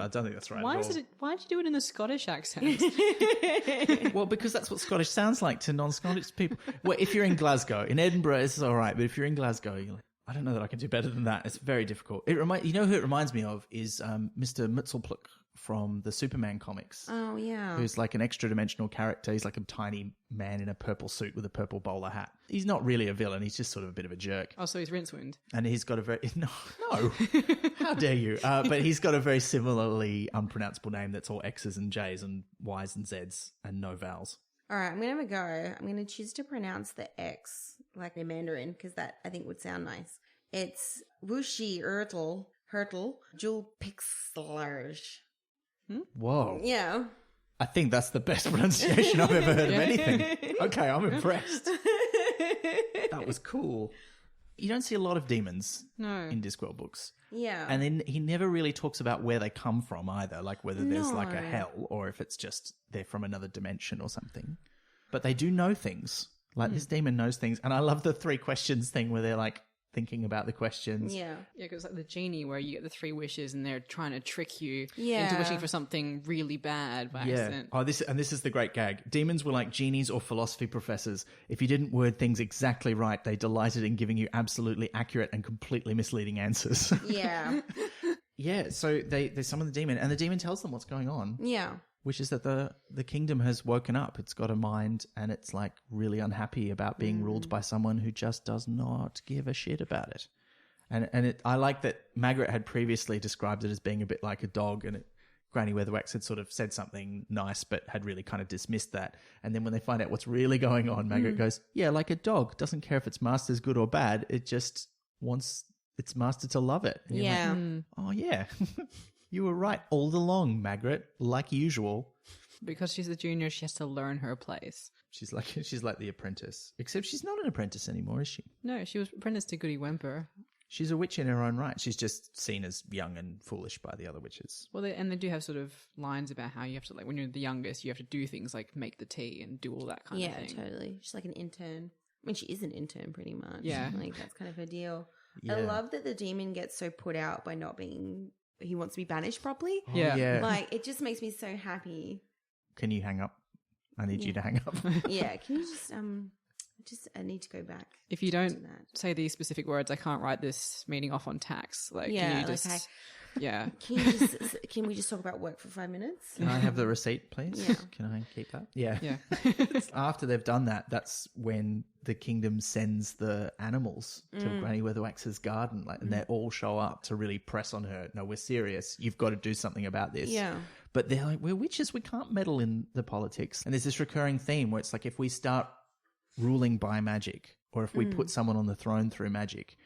don't think that's right. Why'd you do it in a Scottish accent? Well, because that's what Scottish sounds like to non-Scottish people. Well, if you're in Glasgow, in Edinburgh, it's all right. But if you're in Glasgow, you're like, I don't know that I can do better than that. It's very difficult. You know who it reminds me of is Mr. Mutzelpluk from the Superman comics. Oh, yeah. Who's like an extra-dimensional character. He's like a tiny man in a purple suit with a purple bowler hat. He's not really a villain. He's just sort of a bit of a jerk. Oh, so he's Rincewind. And he's got a very... No. How dare you? But he's got a very similarly unpronounceable name that's all X's and J's and Y's and Z's and no vowels. All right, I'm going to have a go. I'm going to choose to pronounce the X like a Mandarin because that I think would sound nice. It's Wushi Hurtle, Jewel Pixlage. Whoa. Yeah. I think that's the best pronunciation I've ever heard of anything. Okay, I'm impressed. That was cool. You don't see a lot of demons in Discworld books. Yeah. And then he never really talks about where they come from either, like whether there's like a hell or if it's just they're from another dimension or something. But they do know things. Like this demon knows things. And I love the 3 questions thing where they're like thinking about the questions. Yeah. Yeah, because like the genie where you get the 3 wishes and they're trying to trick you into wishing for something really bad by accident. Oh, this is the great gag. Demons were like genies or philosophy professors. If you didn't word things exactly right, they delighted in giving you absolutely accurate and completely misleading answers. Yeah. Yeah, so they summon the demon and the demon tells them what's going on. Yeah. Which is that the kingdom has woken up. It's got a mind and it's like really unhappy about being ruled by someone who just does not give a shit about it. And I like that Margaret had previously described it as being a bit like a dog and Granny Weatherwax had sort of said something nice but had really kind of dismissed that. And then when they find out what's really going on, Margaret goes, yeah, like a dog. Doesn't care if its master's good or bad. It just wants its master to love it. And Yeah. like, oh, yeah. You were right all along, Margaret, like usual. Because she's a junior, she has to learn her place. She's like the apprentice. Except she's not an apprentice anymore, is she? No, she was apprenticed to Goody Wemper. She's a witch in her own right. She's just seen as young and foolish by the other witches. Well, they do have sort of lines about how you have to, like, when you're the youngest, you have to do things like make the tea and do all that kind of thing. Yeah, totally. She's like an intern. I mean, she is an intern pretty much. Yeah. Like, that's kind of her deal. Yeah. I love that the demon gets so put out by not being... He wants to be banished properly. Oh, yeah. Like, it just makes me so happy. Can you hang up? I need you to hang up. Yeah, can you I need to go back. If you don't say these specific words, I can't write this meeting off on tax. Like, can you just... Yeah. Can we just talk about work for 5 minutes? Can I have the receipt, please? Yeah. Can I keep that? Yeah. Yeah. After they've done that, that's when the kingdom sends the animals to Granny Weatherwax's garden, and they all show up to really press on her. No, we're serious. You've got to do something about this. Yeah. But they're like, we're witches. We can't meddle in the politics. And there's this recurring theme where it's like, if we start ruling by magic, or if we put someone on the throne through magic,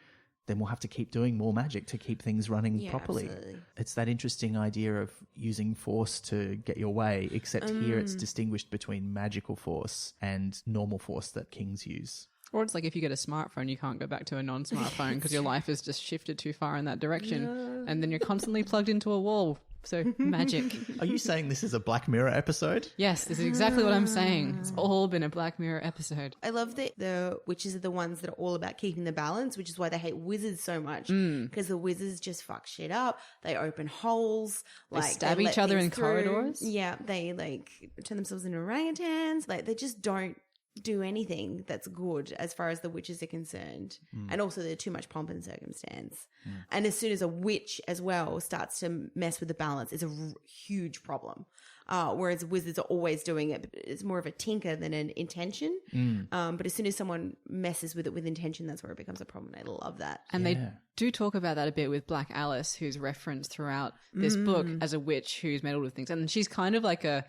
then we'll have to keep doing more magic to keep things running properly. Absolutely. It's that interesting idea of using force to get your way, except here it's distinguished between magical force and normal force that kings use. Or it's like if you get a smartphone, you can't go back to a non-smartphone because your life has just shifted too far in that direction. No. And then you're constantly plugged into a wall. So magic. Are you saying this is a Black Mirror episode? Yes, this is exactly what I'm saying. It's all been a Black Mirror episode. I love that the witches are the ones that are all about keeping the balance, which is why they hate wizards so much. Because the wizards just fuck shit up. They open holes. They stab each other in corridors. Yeah, they like turn themselves into orangutans. Like they just don't do anything that's good as far as the witches are concerned. And also there's too much pomp and circumstance. And as soon as a witch as well starts to mess with the balance, it's a huge problem. Whereas wizards are always doing it. It's more of a tinker than an intention. But as soon as someone messes with it with intention, that's where it becomes a problem. I love that. And they do talk about that a bit with Black Alice, who's referenced throughout this book as a witch who's meddled with things. And she's kind of like a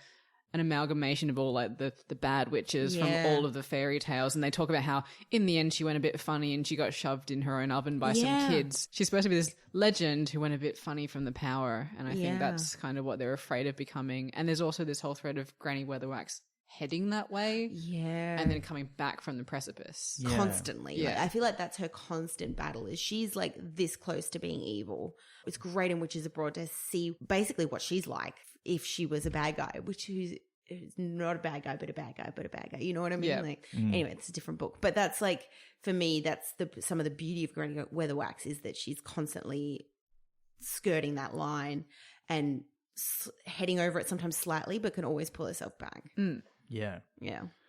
an amalgamation of all like the bad witches from all of the fairy tales, and they talk about how in the end she went a bit funny and she got shoved in her own oven by some kids. She's supposed to be this legend who went a bit funny from the power, and I think that's kind of what they're afraid of becoming. And there's also this whole thread of Granny Weatherwax heading that way and then coming back from the precipice constantly. Like, I feel like that's her constant battle, is she's like this close to being evil. It's great in Witches Abroad to see basically what she's like if she was a bad guy, which is not a bad guy but a bad guy but a bad guy, you know what I mean? Like anyway, it's a different book, but that's like, for me, that's some of the beauty of Granny Weatherwax, is that she's constantly skirting that line and heading over it, sometimes slightly, but can always pull herself back. Yeah.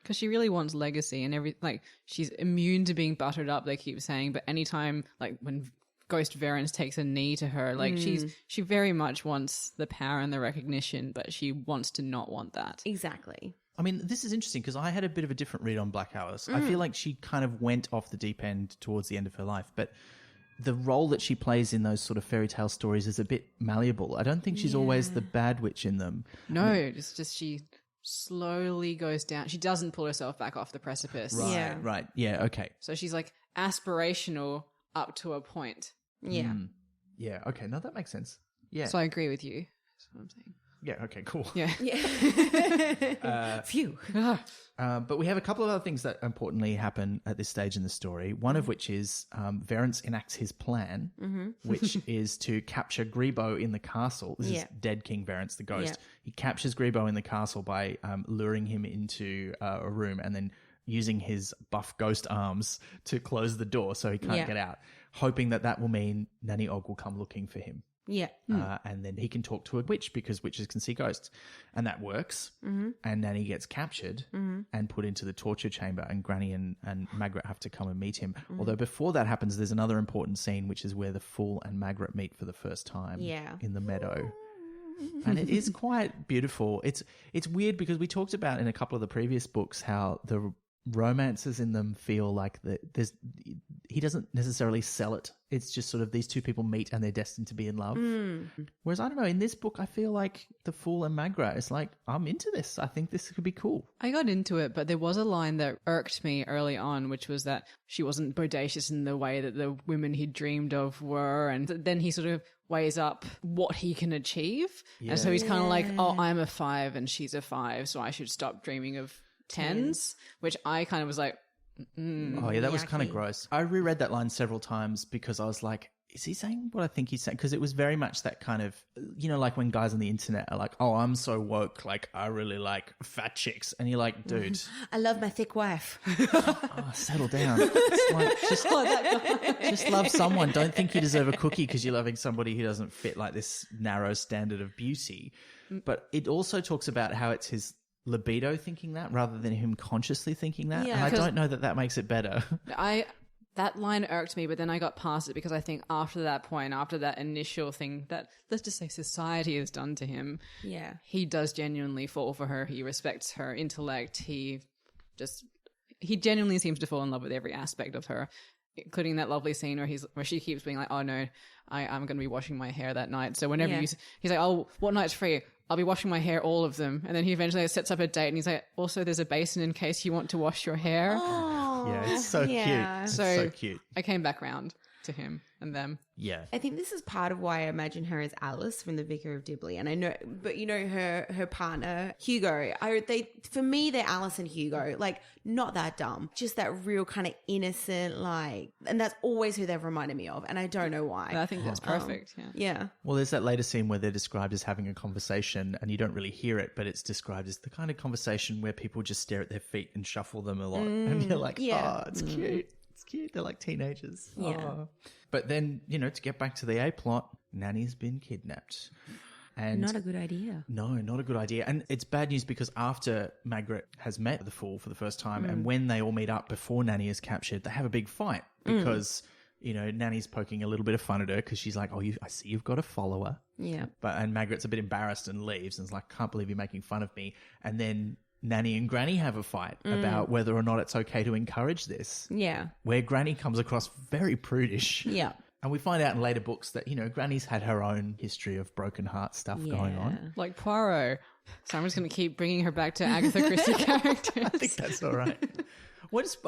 Because she really wants legacy and like she's immune to being buttered up, they keep saying, but anytime like when Ghost Verens takes a knee to her, like she very much wants the power and the recognition, but she wants to not want that. Exactly. I mean, this is interesting because I had a bit of a different read on Black Alice. I feel like she kind of went off the deep end towards the end of her life, but the role that she plays in those sort of fairy tale stories is a bit malleable. I don't think she's always the bad witch in them. No, it's just she slowly goes down. She doesn't pull herself back off the precipice. Right. Yeah, okay. So she's like aspirational up to a point. Yeah. Yeah, okay. No, that makes sense. Yeah. So I agree with you. That's what I'm saying. Yeah, okay, cool. Yeah. Phew. But we have a couple of other things that importantly happen at this stage in the story, one of which is Verence enacts his plan, which is to capture Grebo in the castle. This is dead King Verence, the ghost. He captures Grebo in the castle by luring him into a room and then using his buff ghost arms to close the door so he can't get out, hoping that will mean Nanny Og will come looking for him. Yeah. And then he can talk to a witch because witches can see ghosts. And that works. And Nanny gets captured and put into the torture chamber, and Granny and Margaret have to come and meet him. Although before that happens, there's another important scene, which is where the Fool and Margaret meet for the first time in the meadow. And it is quite beautiful. It's weird because we talked about in a couple of the previous books how the romances in them feel like he doesn't necessarily sell it. It's just sort of these two people meet and they're destined to be in love. Whereas I don't know, in this book I feel like the Fool and Margaret is like, I'm into this. I think this could be cool. I got into it, but there was a line that irked me early on, which was that she wasn't bodacious in the way that the women he dreamed of were, and then he sort of weighs up what he can achieve. And so he's kind of like, oh, I'm a 5 and she's a 5, so I should stop dreaming of 10s, which I kind of was like, oh yeah, that was kind of gross. I reread that line several times because I was like, is he saying what I think he's saying? Because it was very much that kind of, you know, like when guys on the internet are like, oh, I'm so woke, like I really like fat chicks, and you're like, dude, I love my thick wife. Oh, settle down. It's like, just love someone. Don't think you deserve a cookie because you're loving somebody who doesn't fit like this narrow standard of beauty. But it also talks about how it's his libido thinking that rather than him consciously thinking that. And I don't know that makes it better. That line irked me, but then I got past it because I think after that point, after that initial thing that, let's just say, society has done to him, he does genuinely fall for her. He respects her intellect. He genuinely seems to fall in love with every aspect of her, including that lovely scene where she keeps being like, oh no, I'm going to be washing my hair that night. So whenever he's like, oh, what night's free? I'll be washing my hair, all of them. And then he eventually sets up a date and he's like, also there's a basin in case you want to wash your hair. Oh, yeah, it's so cute. It's so cute. I came back round to him and them. Yeah. I think this is part of why I imagine her as Alice from The Vicar of Dibley. And I know, but you know, her partner, Hugo, for me, they're Alice and Hugo, like not that dumb, just that real kind of innocent, like, and that's always who they've reminded me of. And I don't know why. I think that's perfect. Yeah. Well, there's that later scene where they're described as having a conversation and you don't really hear it, but it's described as the kind of conversation where people just stare at their feet and shuffle them a lot. And you're like, oh, it's cute. It's cute. They're like teenagers. Yeah. Oh. But then, you know, to get back to the A plot, Nanny's been kidnapped. And not a good idea. No, not a good idea. And it's bad news because after Margaret has met the Fool for the first time and when they all meet up before Nanny is captured, they have a big fight because, you know, Nanny's poking a little bit of fun at her because she's like, oh, I see you've got a follower. Yeah. And Margaret's a bit embarrassed and leaves and is like, can't believe you're making fun of me. And then Nanny and Granny have a fight about whether or not it's okay to encourage this. Yeah. Where Granny comes across very prudish. Yeah. And we find out in later books that, you know, Granny's had her own history of broken heart stuff going on. Like Poirot. So I'm just going to keep bringing her back to Agatha Christie characters. I think that's all right.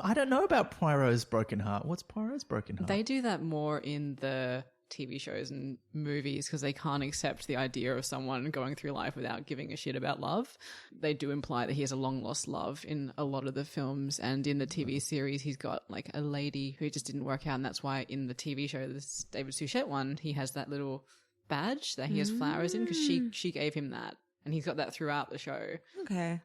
I don't know about Poirot's broken heart. What's Poirot's broken heart? They do that more in the TV shows and movies because they can't accept the idea of someone going through life without giving a shit about love. They do imply that he has a long lost love in a lot of the films, and in the TV series he's got like a lady who just didn't work out, and that's why in the TV show, this David Suchet one, he has that little badge that he has flowers in because she gave him that, and he's got that throughout the show. Okay.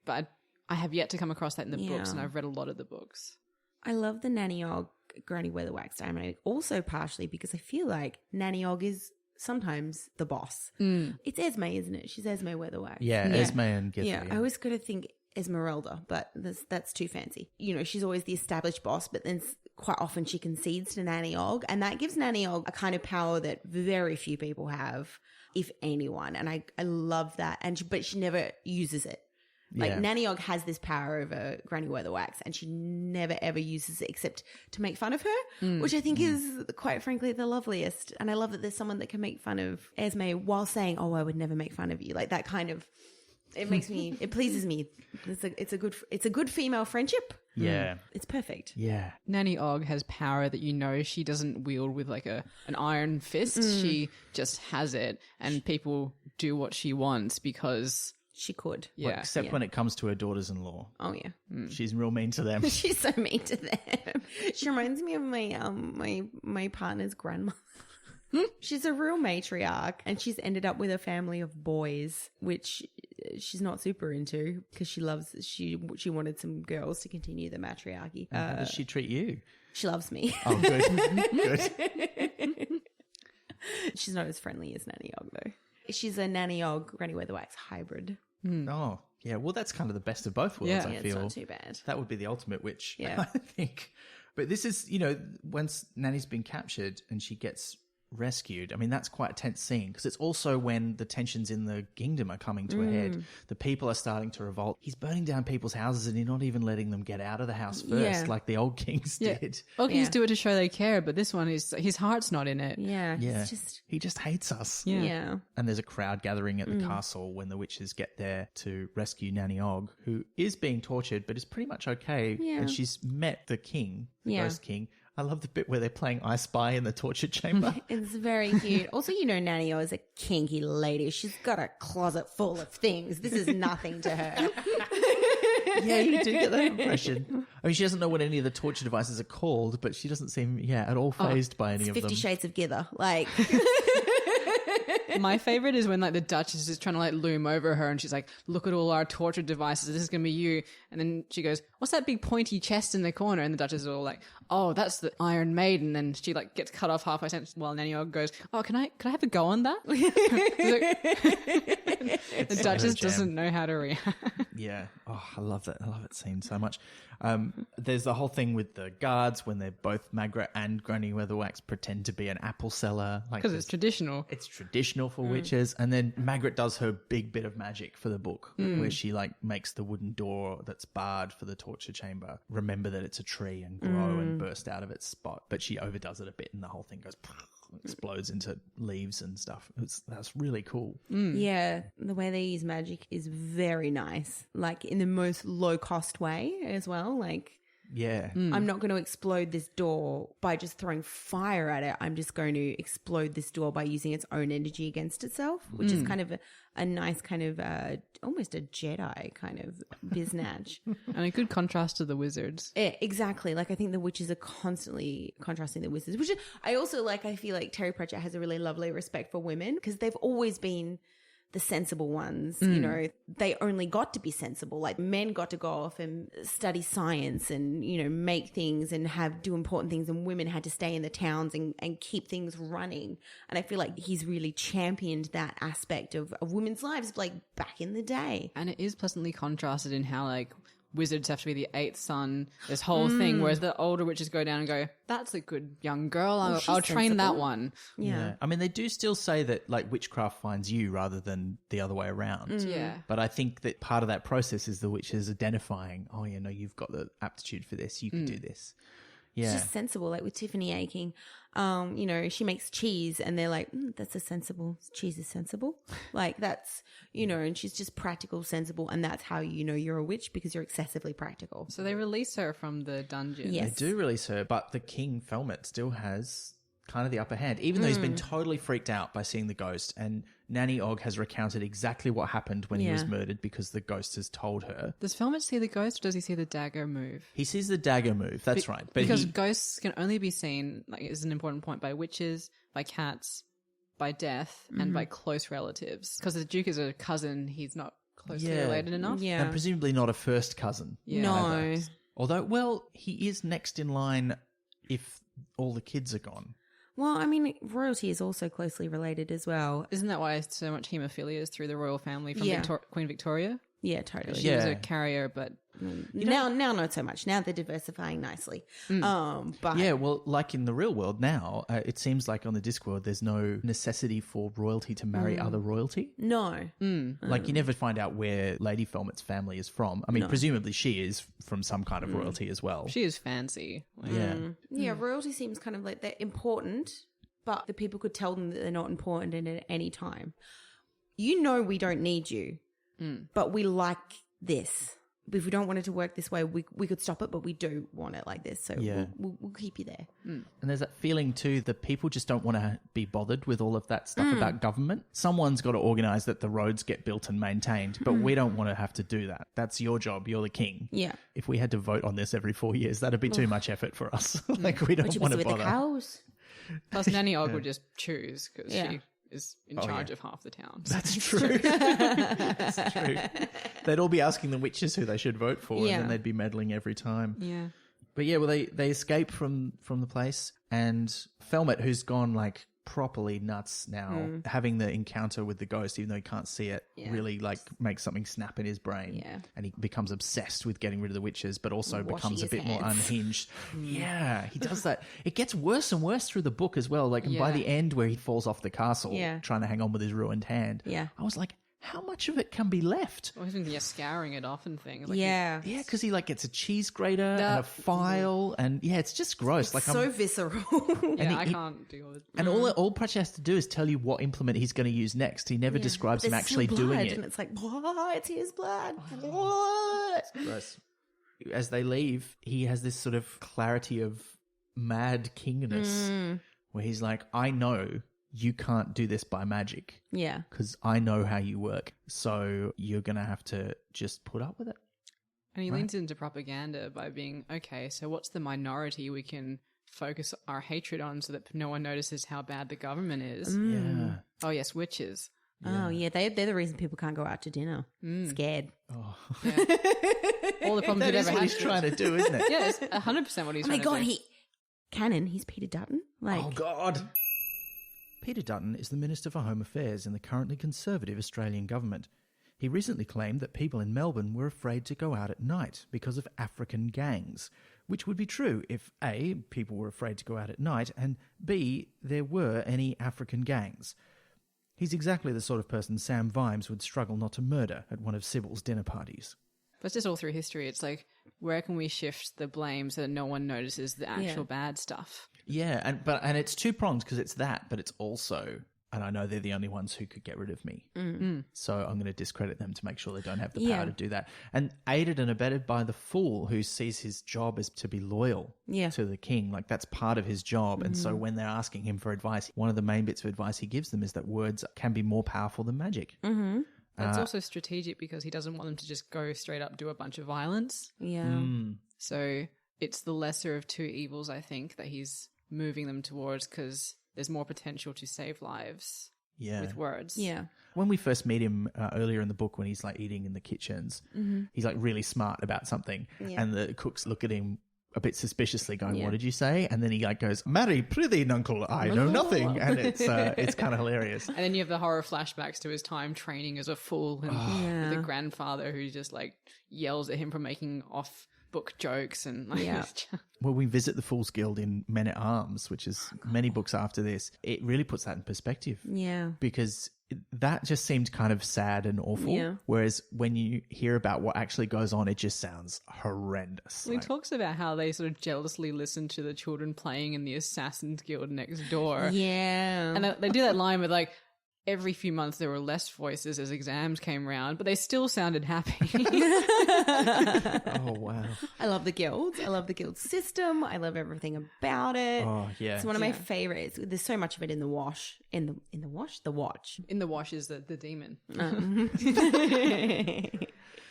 But I have yet to come across that in the books, and I've read a lot of the books. I love the Nanny Og Granny Weatherwax dynamic, also partially because I feel like Nanny Og is sometimes the boss. It's Esme, isn't it? She's Esme Weatherwax. Yeah, Esme and Githy. Yeah, I always got to think Esmeralda, but that's too fancy. You know, she's always the established boss, but then quite often she concedes to Nanny Og, and that gives Nanny Og a kind of power that very few people have, if anyone. And I love that. But she never uses it. Like Nanny Og has this power over Granny Weatherwax, and she never ever uses it except to make fun of her, which I think is quite frankly the loveliest. And I love that there's someone that can make fun of Esme while saying, "Oh, I would never make fun of you." Like that kind of, it makes me, it pleases me. It's a good female friendship. Yeah, it's perfect. Yeah, Nanny Og has power that she doesn't wield with like an iron fist. She just has it, and people do what she wants because she could. Yeah. Well, except when it comes to her daughters-in-law. Oh, yeah. She's real mean to them. She's so mean to them. She reminds me of my partner's grandma. She's a real matriarch, and she's ended up with a family of boys, which she's not super into because she wanted some girls to continue the matriarchy. How does she treat you? She loves me. Oh, good. Good. She's not as friendly as Nanny Og, though. She's a Nanny Og Granny Weatherwax hybrid. Oh, yeah. Well, that's kind of the best of both worlds, I feel. It's not too bad. That would be the ultimate witch, yeah. I think. But this is, once Nanny's been captured and she gets rescued, I mean, that's quite a tense scene because it's also when the tensions in the kingdom are coming to a head. The people are starting to revolt. He's burning down people's houses and he's not even letting them get out of the house first like the old kings did. Old kings do it to show they care, but this one is his heart's not in it. Yeah. He just hates us. Yeah. And there's a crowd gathering at the castle when the witches get there to rescue Nanny Og, who is being tortured but is pretty much okay. Yeah. And she's met the king, the ghost king. I love the bit where they're playing I Spy in the torture chamber. It's very cute. Also, Nanny O is a kinky lady. She's got a closet full of things. This is nothing to her. Yeah, you do get that impression. I mean, she doesn't know what any of the torture devices are called, but she doesn't seem, at all fazed by any of them. 50 Shades of Gither. Like... My favorite is when the Duchess is trying to loom over her and she's like, look at all our torture devices, this is going to be you. And then she goes, what's that big pointy chest in the corner? And the Duchess is all like, oh, that's the Iron Maiden. And she gets cut off halfway sentence while Nanny Og goes, oh, can I have a go on that? The Duchess doesn't know how to react. Yeah. Oh, I love that. I love that scene so much. There's the whole thing with the guards when they're both Magret and Granny Weatherwax pretend to be an apple seller. Because it's traditional. It's traditional for witches. And then Magret does her big bit of magic for the book where she makes the wooden door that's barred for the torture chamber remember that it's a tree and grow and burst out of its spot. But she overdoes it a bit and the whole thing goes... explodes into leaves and stuff. That's really cool. Yeah, the way they use magic is very nice. Like in the most low cost way as well. Like, yeah, I'm not going to explode this door by just throwing fire at it. I'm just going to explode this door by using its own energy against itself, which is kind of a nice kind of almost a Jedi kind of biznatch. And a good contrast to the wizards. Exactly. Like I think the witches are constantly contrasting the wizards, which I also I feel like Terry Pratchett has a really lovely respect for women because they've always been the sensible ones. They only got to be sensible. Like men got to go off and study science and, make things and do important things, and women had to stay in the towns and keep things running. And I feel like he's really championed that aspect of women's lives back in the day. And it is pleasantly contrasted in how wizards have to be the eighth son, this whole thing, whereas the older witches go down and go, that's a good young girl, I'll train that one. Yeah. I mean, they do still say that witchcraft finds you rather than the other way around. Yeah. But I think that part of that process is the witches identifying, oh, you've got the aptitude for this, you can do this. Yeah. It's just sensible, with Tiffany Aching. You know, she makes cheese and they're like, that's a sensible, cheese is sensible. Like that's, you know, and she's just practical, sensible. And that's how you know you're a witch, because you're excessively practical. So they release her from the dungeon. Yes. They do release her, but the King Felmet still has kind of the upper hand, even though he's been totally freaked out by seeing the ghost. And Nanny Og has recounted exactly what happened when he was murdered, because the ghost has told her. Does Felmet see the ghost, or does he see the dagger move? He sees the dagger move, that's right. But because ghosts can only be seen, like, is an important point, by witches, by cats, by death, and by close relatives. Because the Duke is a cousin, he's not closely related enough. Yeah. And presumably not a first cousin. Yeah. No. Although, well, he is next in line if all the kids are gone. Well, I mean, royalty is also closely related as well. Isn't that why so much haemophilia is through the royal family from Queen Victoria? Yeah, totally. She was a carrier, but Now not so much. Now they're diversifying nicely. But Yeah, well, like in the real world now, it seems like on the Discworld there's no necessity for royalty to marry other royalty. no. Like you never find out where Lady Felmet's family is from. I mean, presumably she is from some kind of royalty as well. she is fancy. Like, Yeah. Royalty seems kind of like they're important, but the people could tell them that they're not important at any time. You know, we don't need you, but we like this. If we don't want it to work this way, we could stop it, but we do want it like this. So we'll keep you there. And there's that feeling too that people just don't want to be bothered with all of that stuff about government. Someone's got to organise that the roads get built and maintained, but we don't want to have to do that. That's your job. You're the king. Yeah. If we had to vote on this every 4 years, that'd be too much effort for us. Like we don't What you want busy to with the bother. cows? Plus, Nanny Og would just choose because Yeah. she is in charge of half the town. That's true. That's true. They'd all be asking the witches who they should vote for, and Yeah. then they'd be meddling every time. Yeah. But yeah, well, they escape from the place, and Felmet, who's gone like properly nuts now, having the encounter with the ghost, even though he can't see it, really like makes something snap in his brain. Yeah. And he becomes obsessed with getting rid of the witches, but also Washing becomes a his bit more hands. unhinged. Yeah, he does that. It gets worse and worse through the book as well. Like, and by Yeah. the end where he falls off the castle, Yeah. trying to hang on with his ruined hand, Yeah. I was like, how much of it can be left? Or even scouring it off and things. Like Yeah. Yeah, because he like gets a cheese grater and a file, and yeah, it's just gross. Like So visceral. I can't deal with. and all Pratchett has to do is tell you what implement he's going to use next. He never describes him There's actually still doing blood, it. and it's like, what? It's his blood. What? Gross. As they leave, he has this sort of clarity of mad kingness where he's like, I know you can't do this by magic Yeah. because I know how you work. So you're going to have to just put up with it. And he leans into propaganda by being, okay, so what's the minority we can focus our hatred on so that no one notices how bad the government is? Yeah. Oh, yes, witches. Oh, yeah. They're the reason people can't go out to dinner. Scared. All the problems That we've is ever what had. he's trying to do, isn't it? Yeah, it's 100% what he's Oh my trying God, to do. he's Peter Dutton. Like, Oh, God. Peter Dutton is the Minister for Home Affairs in the currently Conservative Australian government. He recently claimed that people in Melbourne were afraid to go out at night because of African gangs, which would be true if A, people were afraid to go out at night, and B, there were any African gangs. He's exactly the sort of person Sam Vimes would struggle not to murder at one of Sybil's dinner parties. But it's just all through history. It's like, where can we shift the blame so that no one notices the actual bad stuff? Yeah, and it's two-pronged because it's that, but it's also, and I know they're the only ones who could get rid of me. So I'm going to discredit them to make sure they don't have the power to do that. And aided and abetted by the fool who sees his job as to be loyal to the king. Like that's part of his job. And so when they're asking him for advice, one of the main bits of advice he gives them is that words can be more powerful than magic. Mm-hmm. But it's also strategic because he doesn't want them to just go straight up do a bunch of violence. yeah. So it's the lesser of two evils, I think, that he's moving them towards because there's more potential to save lives with words. Yeah. When we first meet him earlier in the book when he's like eating in the kitchens, he's like really smart about something. Yeah. And the cooks look at him a bit suspiciously going, what did you say? And then he like goes, Marry, prithee, nuncle, I know nothing. And it's kind of hilarious. And then you have the horror flashbacks to his time training as a fool and the grandfather who just like yells at him for making off book jokes and like, Yeah. Well, we visit the Fool's Guild in Men at Arms, which is many books after this. It really puts that in perspective. Yeah. Because that just seemed kind of sad and awful. Yeah. Whereas when you hear about what actually goes on, it just sounds horrendous. He talks about how they sort of jealously listen to the children playing in the Assassin's Guild next door. Yeah. And they do that line with like, every few months there were less voices as exams came round, but they still sounded happy. Oh, wow. I love the guilds. I love the guild system. I love everything about it. Oh, yeah. It's one of my favorites. There's so much of it in the wash. In the wash? The watch. In the wash is the demon.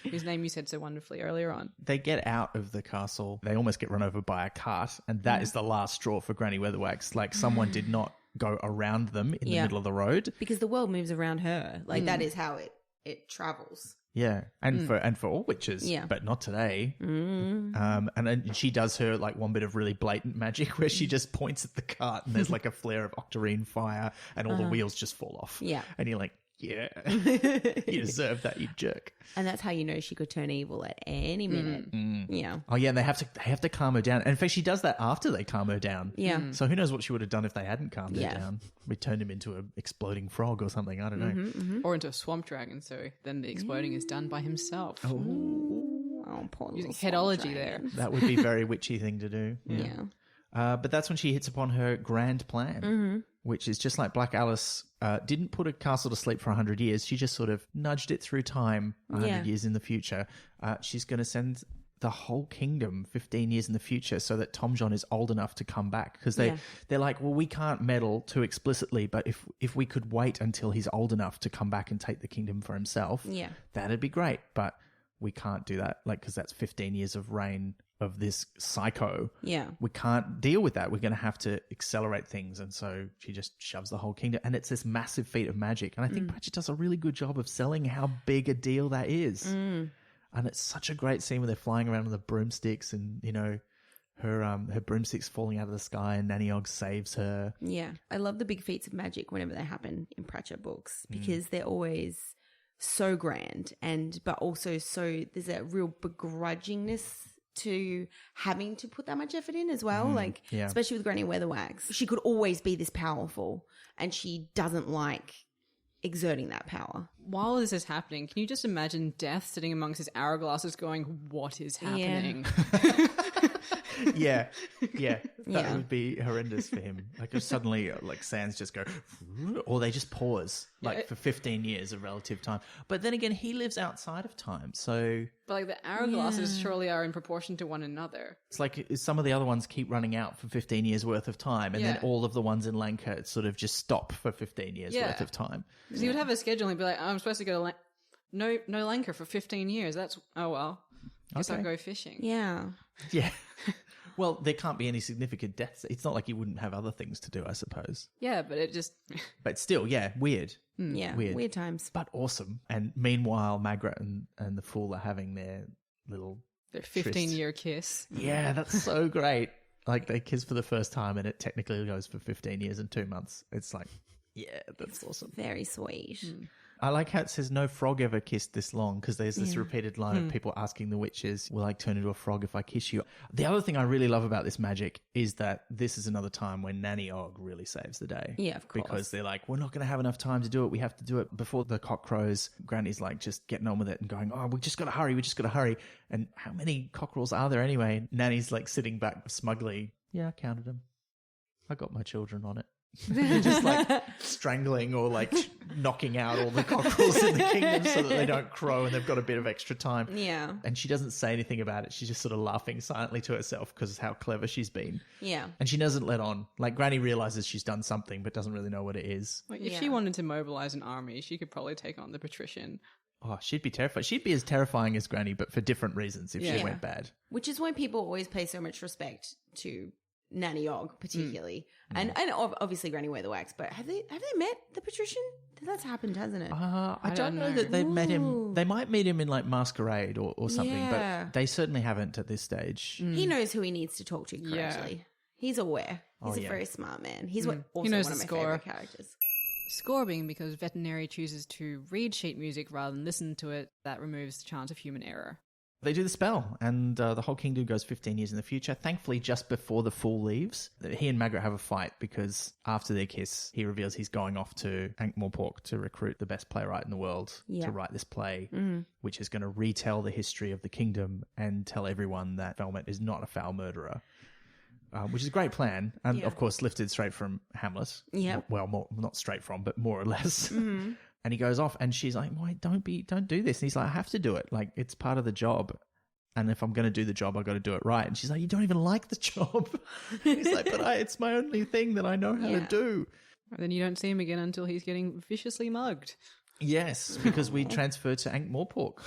Whose name you said so wonderfully earlier on. They get out of the castle. They almost get run over by a cart. And that is the last straw for Granny Weatherwax. Like someone did not go around them in the middle of the road. Because the world moves around her. Like that is how it travels. Yeah, and for all witches, but not today. And then she does her like one bit of really blatant magic where she just points at the cart and there's like a flare of octarine fire and all the wheels just fall off. Yeah. And you're like, yeah, you deserve that, you jerk. And that's how you know she could turn evil at any minute. Yeah. Oh yeah, and they have to calm her down. And in fact, she does that after they calm her down. Yeah. So who knows what she would have done if they hadn't calmed her Yeah. down? We turned him into an exploding frog or something. I don't know. Or into a swamp dragon, so then the exploding is done by himself. Oh, poor Using little headology swamp there. dragon. That would be a very witchy thing to do. Yeah. But that's when she hits upon her grand plan, which is just like Black Alice didn't put a castle to sleep for 100 years. She just sort of nudged it through time 100 years in the future. She's going to send the whole kingdom 15 years in the future so that Tom John is old enough to come back. Because they're like, well, we can't meddle too explicitly, but if we could wait until he's old enough to come back and take the kingdom for himself, that'd be great. But we can't do that, like, because that's 15 years of reign of this psycho. Yeah. We can't deal with that. We're going to have to accelerate things. And so she just shoves the whole kingdom. And it's this massive feat of magic. And I think Pratchett does a really good job of selling how big a deal that is. And it's such a great scene where they're flying around on the broomsticks and, you know, her broomsticks falling out of the sky and Nanny Ogg saves her. Yeah. I love the big feats of magic whenever they happen in Pratchett books because they're always so grand but also so there's a real begrudgingness to having to put that much effort in as well. Especially with Granny Weatherwax. She could always be this powerful and she doesn't like exerting that power. While this is happening, can you just imagine Death sitting amongst his hourglasses going, what is happening? Yeah. That would be horrendous for him. Like if suddenly like sands just go, or they just pause for 15 years of relative time. But then again, he lives outside of time. So But like the hourglasses surely are in proportion to one another. it's like some of the other ones keep running out for 15 years worth of time. And then all of the ones in Lanka sort of just stop for 15 years worth of time. Because he would have a schedule and he'd be like, I'm supposed to go to no Lanka for 15 years. That's, oh well. Guess I'll go fishing. Yeah. Yeah. Well, there can't be any significant deaths. It's not like he wouldn't have other things to do, I suppose. Yeah, but it just... But still, yeah, weird. Yeah. Weird times. But awesome. And meanwhile, Magrat and the Fool are having their little... Their 15-year kiss. Yeah, that's so great. Like, they kiss for the first time and it technically goes for 15 years and 2 months. It's like, yeah, that's awesome. Very sweet. I like how it says no frog ever kissed this long because there's this repeated line of people asking the witches, will I turn into a frog if I kiss you? The other thing I really love about this magic is that this is another time when Nanny Ogg really saves the day. Yeah, of course. Because they're like, we're not going to have enough time to do it. We have to do it before the cock crows. Granny's like just getting on with it and going, oh, we just got to hurry. We just got to hurry. And how many cockerels are there anyway? Nanny's like sitting back smugly. Yeah, I counted them. I got my children on it. They're just like strangling or like knocking out all the cockerels in the kingdom so that they don't crow and they've got a bit of extra time. Yeah. And she doesn't say anything about it. She's just sort of laughing silently to herself because of how clever she's been. Yeah. And she doesn't let on. Like Granny realizes she's done something but doesn't really know what it is. Like, if she wanted to mobilize an army, she could probably take on the patrician. Oh, she'd be terrified. She'd be as terrifying as Granny but for different reasons if she went bad. Which is why people always pay so much respect to Nanny Ogg, particularly, and obviously Granny Weatherwax. But have they met the patrician? That's happened, hasn't it? I don't know that they've met him. They might meet him in like Masquerade or something, but they certainly haven't at this stage. He knows who he needs to talk to correctly. He's aware. He's a very smart man. He's also He knows one of the my score. favorite characters. Score being because veterinary chooses to read sheet music rather than listen to it, that removes the chance of human error. They do the spell, and the whole kingdom goes 15 years in the future. Thankfully, just before the Fool leaves, he and Magrat have a fight because after their kiss, he reveals he's going off to Ankh-Morpork to recruit the best playwright in the world to write this play, which is going to retell the history of the kingdom and tell everyone that Velmet is not a foul murderer. Which is a great plan, and of course lifted straight from Hamlet. Yeah, well, not straight from, but more or less. And he goes off, and she's like, "Why don't do this?" And he's like, "I have to do it. Like, it's part of the job. And if I'm going to do the job, I got to do it right." And she's like, "You don't even like the job." He's like, "But it's my only thing that I know how to do." And then you don't see him again until he's getting viciously mugged. Yes, because we transfer to Ankh-Morpork.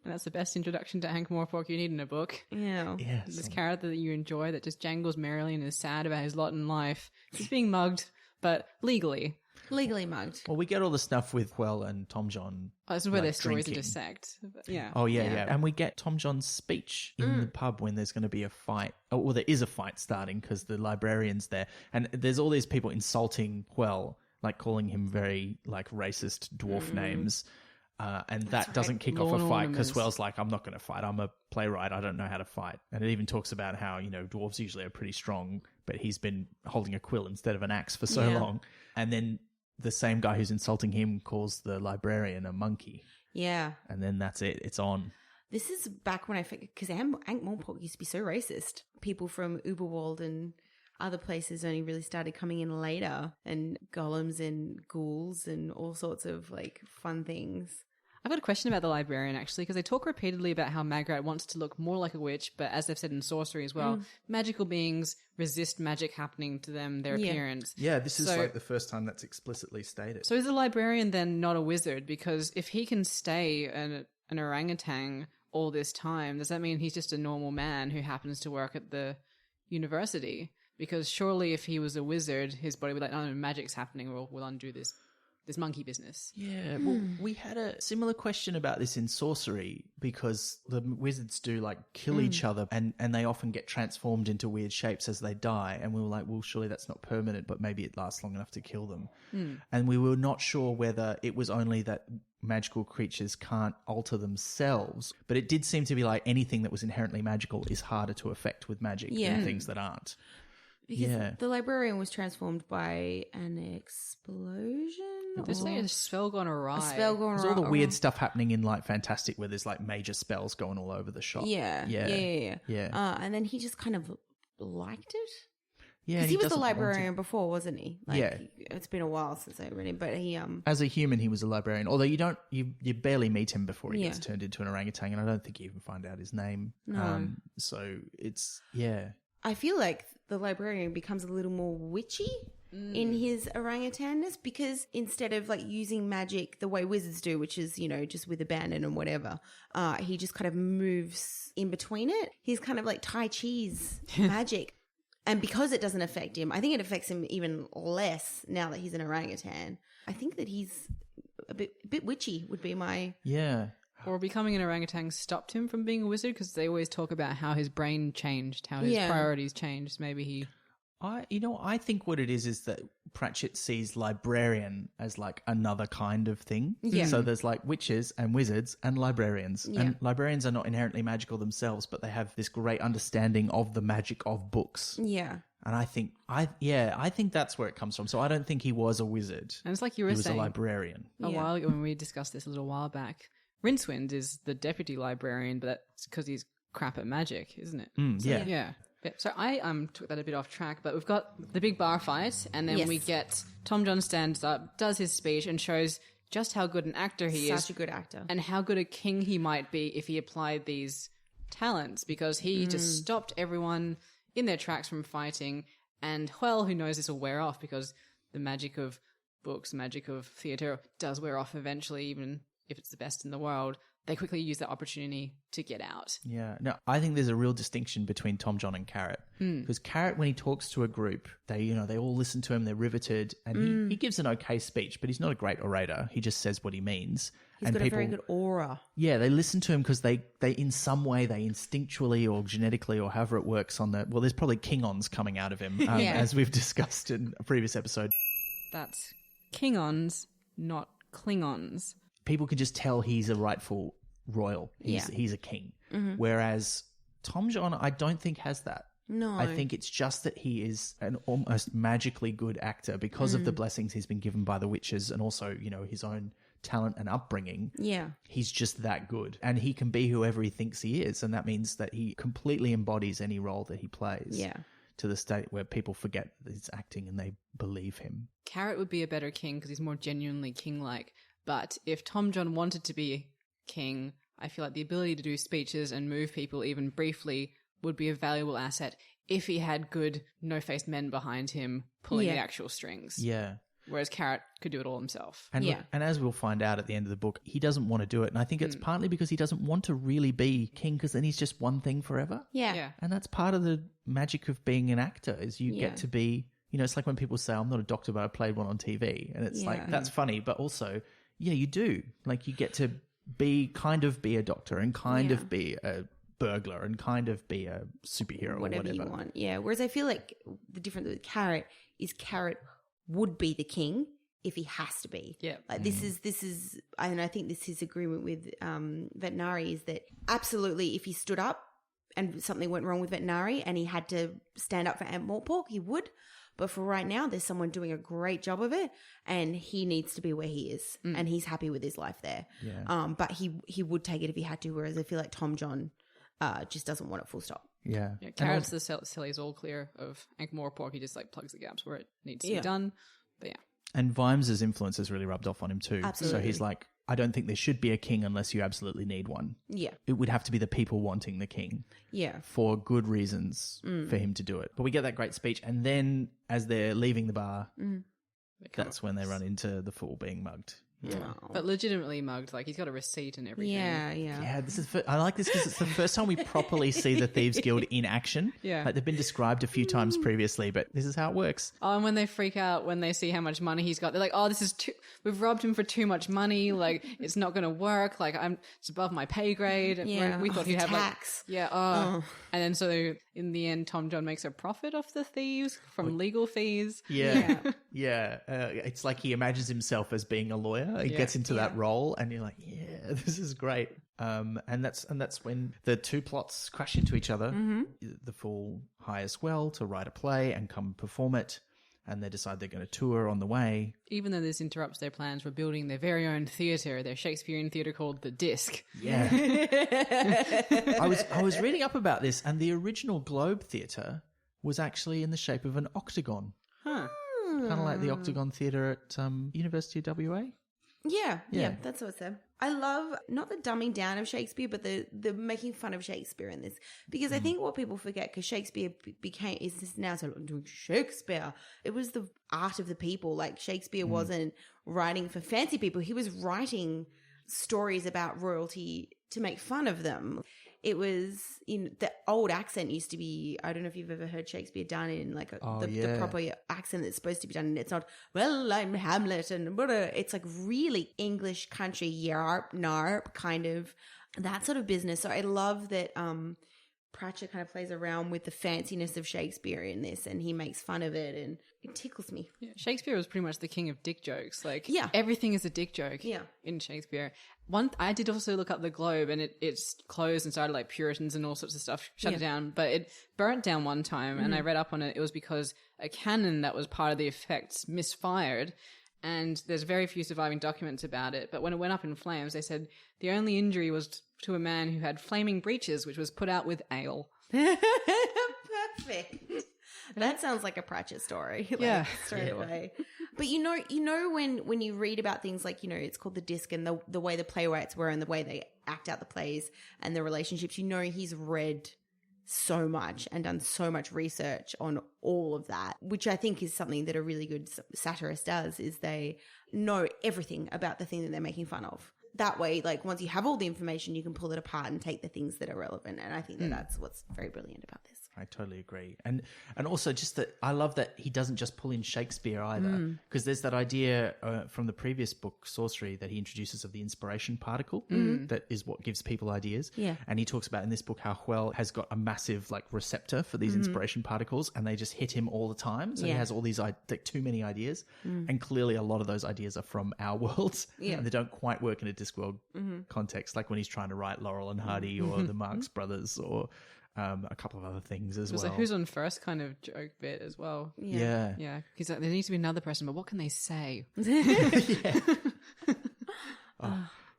And that's the best introduction to Ankh-Morpork you need in a book. Yeah. Yes. This character that you enjoy that just jangles merrily and is sad about his lot in life. He's being mugged, but legally. Legally mugged. Well, we get all the stuff with Quell and Tom John. Oh, this is where their stories intersect. Yeah. Oh, yeah. And we get Tom John's speech in the pub when there's going to be a fight. Oh, well, there is a fight starting because the librarian's there. And there's all these people insulting Quell, like calling him very like racist dwarf names. And that doesn't kick off a fight because Quell's like, "I'm not going to fight. I'm a playwright. I don't know how to fight." And it even talks about how, dwarves usually are pretty strong, but he's been holding a quill instead of an axe for so long. And then the same guy who's insulting him calls the librarian a monkey. Yeah. And then that's it. It's on. This is back when I think, because Ankh-Morpork used to be so racist. People from Uberwald and other places only really started coming in later, and golems and ghouls and all sorts of like fun things. I've got a question about the librarian, actually, because they talk repeatedly about how Magrat wants to look more like a witch, but as they've said in sorcery as well, magical beings resist magic happening to them, their appearance. Yeah, this is like the first time that's explicitly stated. So is the librarian then not a wizard? Because if he can stay an orangutan all this time, does that mean he's just a normal man who happens to work at the university? Because surely if he was a wizard, his body would be like, "Oh, no, magic's happening, we'll undo this monkey business." Yeah, well, we had a similar question about this in sorcery because the wizards do like kill each other and they often get transformed into weird shapes as they die. And we were like, well, surely that's not permanent, but maybe it lasts long enough to kill them. And we were not sure whether it was only that magical creatures can't alter themselves, but it did seem to be like anything that was inherently magical is harder to affect with magic than things that aren't. Because the librarian was transformed by an explosion. There's like a spell gone awry. There's all the weird stuff happening in like Fantastic where there's like major spells going all over the shop. Yeah. And then he just kind of liked it. Yeah, because he was the librarian before, wasn't he? Like, yeah, it's been a while since I read him, but he as a human he was a librarian. Although you barely meet him before he gets turned into an orangutan, and I don't think you even find out his name. No. So it's I feel like the librarian becomes a little more witchy in his orangutanness, because instead of like using magic the way wizards do, which is, just with abandon and whatever, he just kind of moves in between it. He's kind of like Tai Chi's magic. And because it doesn't affect him, I think it affects him even less now that he's an orangutan. I think that he's a bit witchy would be my... Yeah. Or becoming an orangutan stopped him from being a wizard, because they always talk about how his brain changed, how his priorities changed. Maybe he... I think what it is that Pratchett sees librarian as like another kind of thing. Yeah. So there's like witches and wizards and librarians. Yeah. And librarians are not inherently magical themselves, but they have this great understanding of the magic of books. Yeah. And I think that's where it comes from. So I don't think he was a wizard. And it's like you were saying, he was a librarian. A while ago when we discussed this a little while back. Rincewind is the deputy librarian, but that's because he's crap at magic, isn't it? Yeah. So I took that a bit off track, but we've got the big bar fight, and then we get Tom John stands up, does his speech, and shows just how good an actor he is. Such a good actor. And how good a king he might be if he applied these talents, because he just stopped everyone in their tracks from fighting, and who knows, this will wear off, because the magic of books, magic of theatre does wear off eventually, even if it's the best in the world. They quickly use that opportunity to get out. Yeah. No, I think there's a real distinction between Tom John and Carrot. Because Carrot, when he talks to a group, they all listen to him, they're riveted, and he gives an okay speech, but he's not a great orator. He just says what he means. He's got a very good aura. Yeah, they listen to him because they in some way, they instinctually or genetically or however it works there's probably Klingons coming out of him, as we've discussed in a previous episode. That's Klingons, not Klingons. People can just tell he's a rightful royal. He's a king. Mm-hmm. Whereas Tom John, I don't think has that. No. I think it's just that he is an almost magically good actor because of the blessings he's been given by the witches and also, you know, his own talent and upbringing. Yeah. He's just that good. And he can be whoever he thinks he is. And that means that he completely embodies any role that he plays. Yeah. To the state where people forget that he's acting and they believe him. Carrot would be a better king because he's more genuinely king-like. But if Tom John wanted to be king, I feel like the ability to do speeches and move people even briefly would be a valuable asset if he had good no-faced men behind him pulling the actual strings. Yeah. Whereas Carrot could do it all himself. And, Yeah. and as we'll find out at the end of the book, he doesn't want to do it. And I think it's partly because he doesn't want to really be king because then he's just one thing forever. Yeah. Yeah. And that's part of the magic of being an actor is you get to be, you know, it's like when people say, I'm not a doctor, but I played one on TV. And it's like, that's funny. But also, yeah, you do. Like you get to be a doctor and kind of be a burglar and kind of be a superhero or whatever you want. Yeah. Whereas I feel like the difference with Carrot is Carrot would be the king if he has to be. Yeah. Like this is, and I think this is agreement with Veterinary is that absolutely if he stood up and something went wrong with Veterinary and he had to stand up for Aunt Mortpork, he would. But for right now, there's someone doing a great job of it and he needs to be where he is and he's happy with his life there. Yeah. But he would take it if he had to, whereas I feel like Tom John just doesn't want it full stop. Yeah. Yeah, Carrot's the Sally's all clear of Ankh Morpork. He just like plugs the gaps where it needs to be done. But yeah. And Vimes's influence has really rubbed off on him too. Absolutely. So he's like, I don't think there should be a king unless you absolutely need one. Yeah. It would have to be the people wanting the king. Yeah. For good reasons for him to do it. But we get that great speech. And then as they're leaving the bar, that's when they run into the fool being mugged. Yeah. But legitimately mugged. Like he's got a receipt and everything. Yeah. Yeah, this is. I like this because it's the first time we properly see the Thieves Guild in action. Yeah. Like they've been described a few times previously, but this is how it works. Oh, and when they freak out when they see how much money he's got, they're like, "Oh, this is we've robbed him for too much money. Like it's not going to work. Like it's above my pay grade." And Yeah. we thought he'd have tax. and then so in the end, Tom John makes a profit off the thieves from legal fees. Yeah, yeah. It's like he imagines himself as being a lawyer. He gets into that role, and you're like, "Yeah, this is great." And that's when the two plots crash into each other. The fool hires Well to write a play and come perform it, and they decide they're going to tour on the way. Even though this interrupts their plans for building their very own theatre, their Shakespearean theatre called the Disc. Yeah, I was reading up about this, and the original Globe Theatre was actually in the shape of an octagon, Huh. kind of like the Octagon Theatre at University of WA. Yeah, that's what's there. I love not the dumbing down of Shakespeare, but the making fun of Shakespeare in this, because I think what people forget, because Shakespeare is this now sort of doing Shakespeare. It was the art of the people. Like Shakespeare wasn't writing for fancy people; he was writing stories about royalty to make fun of them. It was the old accent used to be, I don't know if you've ever heard Shakespeare done in like the proper accent that's supposed to be done. And it's not, well, I'm Hamlet and it's like really English country, yarp, narp kind of that sort of business. So I love that Pratchett kind of plays around with the fanciness of Shakespeare in this and he makes fun of it and it tickles me. Yeah, Shakespeare was pretty much the king of dick jokes. Like everything is a dick joke in Shakespeare. I did also look up the Globe and it's closed and started like Puritans and all sorts of stuff shut it down, but it burnt down one time and I read up on it. It was because a cannon that was part of the effects misfired and there's very few surviving documents about it. But when it went up in flames, they said the only injury was to a man who had flaming breeches, which was put out with ale. Perfect. That sounds like a Pratchett story. Like, straight away. But you know when you read about things like, it's called the Disc and the way the playwrights were and the way they act out the plays and the relationships, he's read so much and done so much research on all of that, which I think is something that a really good satirist does, is they know everything about the thing that they're making fun of. That way, like once you have all the information, you can pull it apart and take the things that are relevant. And I think that's what's very brilliant about this. I totally agree. And also just that I love that he doesn't just pull in Shakespeare either, because there's that idea from the previous book, Sorcery, that he introduces of the inspiration particle that is what gives people ideas. Yeah. And he talks about in this book how Hwell has got a massive like receptor for these inspiration particles, and they just hit him all the time. So he has all these too many ideas, and clearly a lot of those ideas are from our worlds, and they don't quite work in a Discworld context, like when he's trying to write Laurel and Hardy or the Marx Brothers or a couple of other things as well. It was a who's on first kind of joke bit as well. Yeah. Yeah, because there needs to be another person, but what can they say?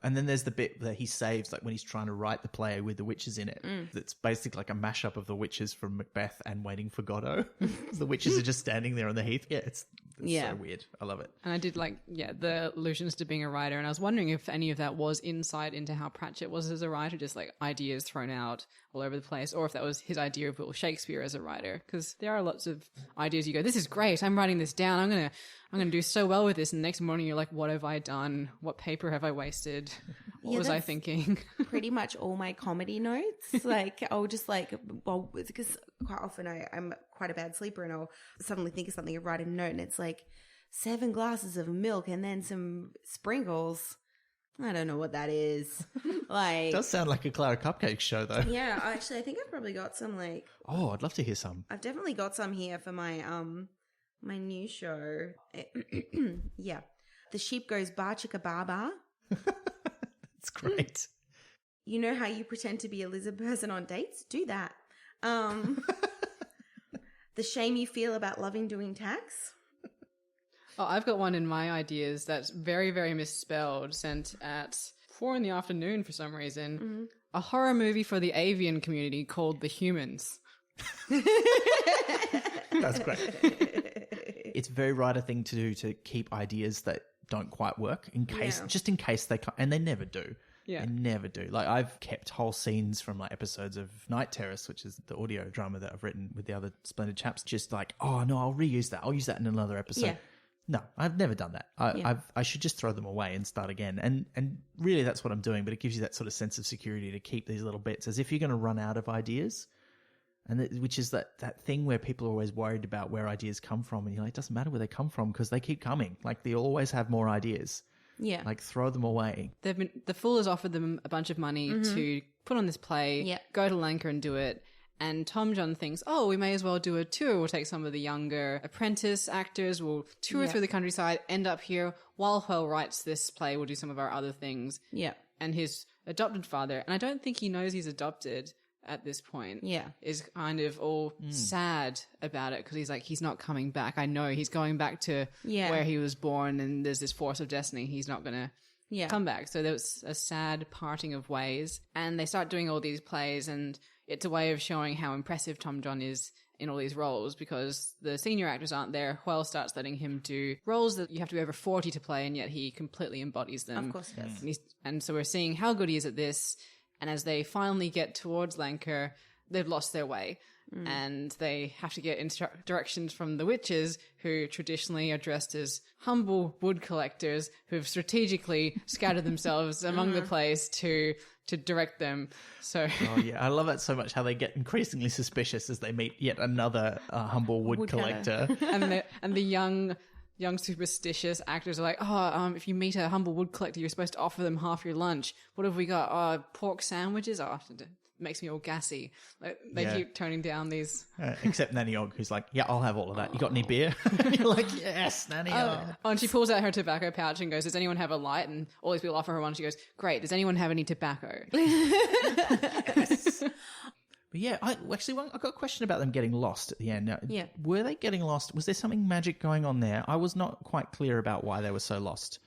And then there's the bit that he saves, like when he's trying to write the play with the witches in it. That's basically like a mashup of the witches from Macbeth and Waiting for Godot. The witches are just standing there on the heath. Yeah, it's so weird. I love it. And I did like, the allusions to being a writer. And I was wondering if any of that was insight into how Pratchett was as a writer, just like ideas thrown out all over the place, or if that was his idea of Will Shakespeare as a writer. Because there are lots of ideas you go, this is great, I'm writing this down, I'm gonna do so well with this, and the next morning you're like, what have I done? What paper have I wasted? What was I thinking? Pretty much all my comedy notes. Like, I'll just like, well, because quite often I'm quite a bad sleeper, and I'll suddenly think of something and write a note, and it's like 7 glasses of milk and then some sprinkles. I don't know what that is. Like, It does sound like a Clara Cupcakes show, though. Yeah, actually, I think I've probably got some like. Oh, I'd love to hear some. I've definitely got some here for my my new show. Yeah, the sheep goes bar chicka bar bar. It's great. You know how you pretend to be a lizard person on dates? Do that. The shame you feel about loving doing tax. Oh, I've got one in my ideas that's very, very misspelled, sent at 4 p.m. for some reason. A horror movie for the avian community called The Humans. That's great. It's a very writer thing to do, to keep ideas that don't quite work just in case they can't, and they never do. Yeah. They never do. Like, I've kept whole scenes from like episodes of Night Terrace, which is the audio drama that I've written with the other splendid chaps, just like, oh no, I'll reuse that. I'll use that in another episode. Yeah. No, I've never done that. I should just throw them away and start again. And really that's what I'm doing, but it gives you that sort of sense of security to keep these little bits, as if you're going to run out of ideas. And which is that thing where people are always worried about where ideas come from, and you're like, it doesn't matter where they come from because they keep coming. Like, they always have more ideas. Yeah. Like, throw them away. The Fool has offered them a bunch of money to put on this play, go to Lanka and do it. And Tom John thinks, oh, we may as well do a tour. We'll take some of the younger apprentice actors. We'll tour through the countryside, end up here. While Hwell writes this play, we'll do some of our other things. Yeah. And his adopted father, and I don't think he knows he's adopted at this point, is kind of all sad about it, because he's like, he's not coming back. I know he's going back to where he was born, and there's this force of destiny. He's not going to come back. So there was a sad parting of ways. And they start doing all these plays, and it's a way of showing how impressive Tom John is in all these roles, because the senior actors aren't there. Hwell starts letting him do roles that you have to be over 40 to play, and yet he completely embodies them. Of course he does. And so we're seeing how good he is at this. And as they finally get towards Lanka, they've lost their way. And they have to get directions from the witches, who traditionally are dressed as humble wood collectors who've strategically scattered themselves among the place to direct them. So, oh yeah, I love that so much. How they get increasingly suspicious as they meet yet another humble wood collector. and the young superstitious actors are like, if you meet a humble wood collector, you're supposed to offer them half your lunch. What have we got? Pork sandwiches? it makes me all gassy. Like, they keep toning down these. Except Nanny Og, who's like, yeah, I'll have all of that. You got any beer? You're like, yes, Nanny Og. Oh, and she pulls out her tobacco pouch and goes, does anyone have a light? And all these people offer her one. She goes, great. Does anyone have any tobacco? Yes. But yeah, I got a question about them getting lost at the end. Now, were they getting lost? Was there something magic going on there? I was not quite clear about why they were so lost.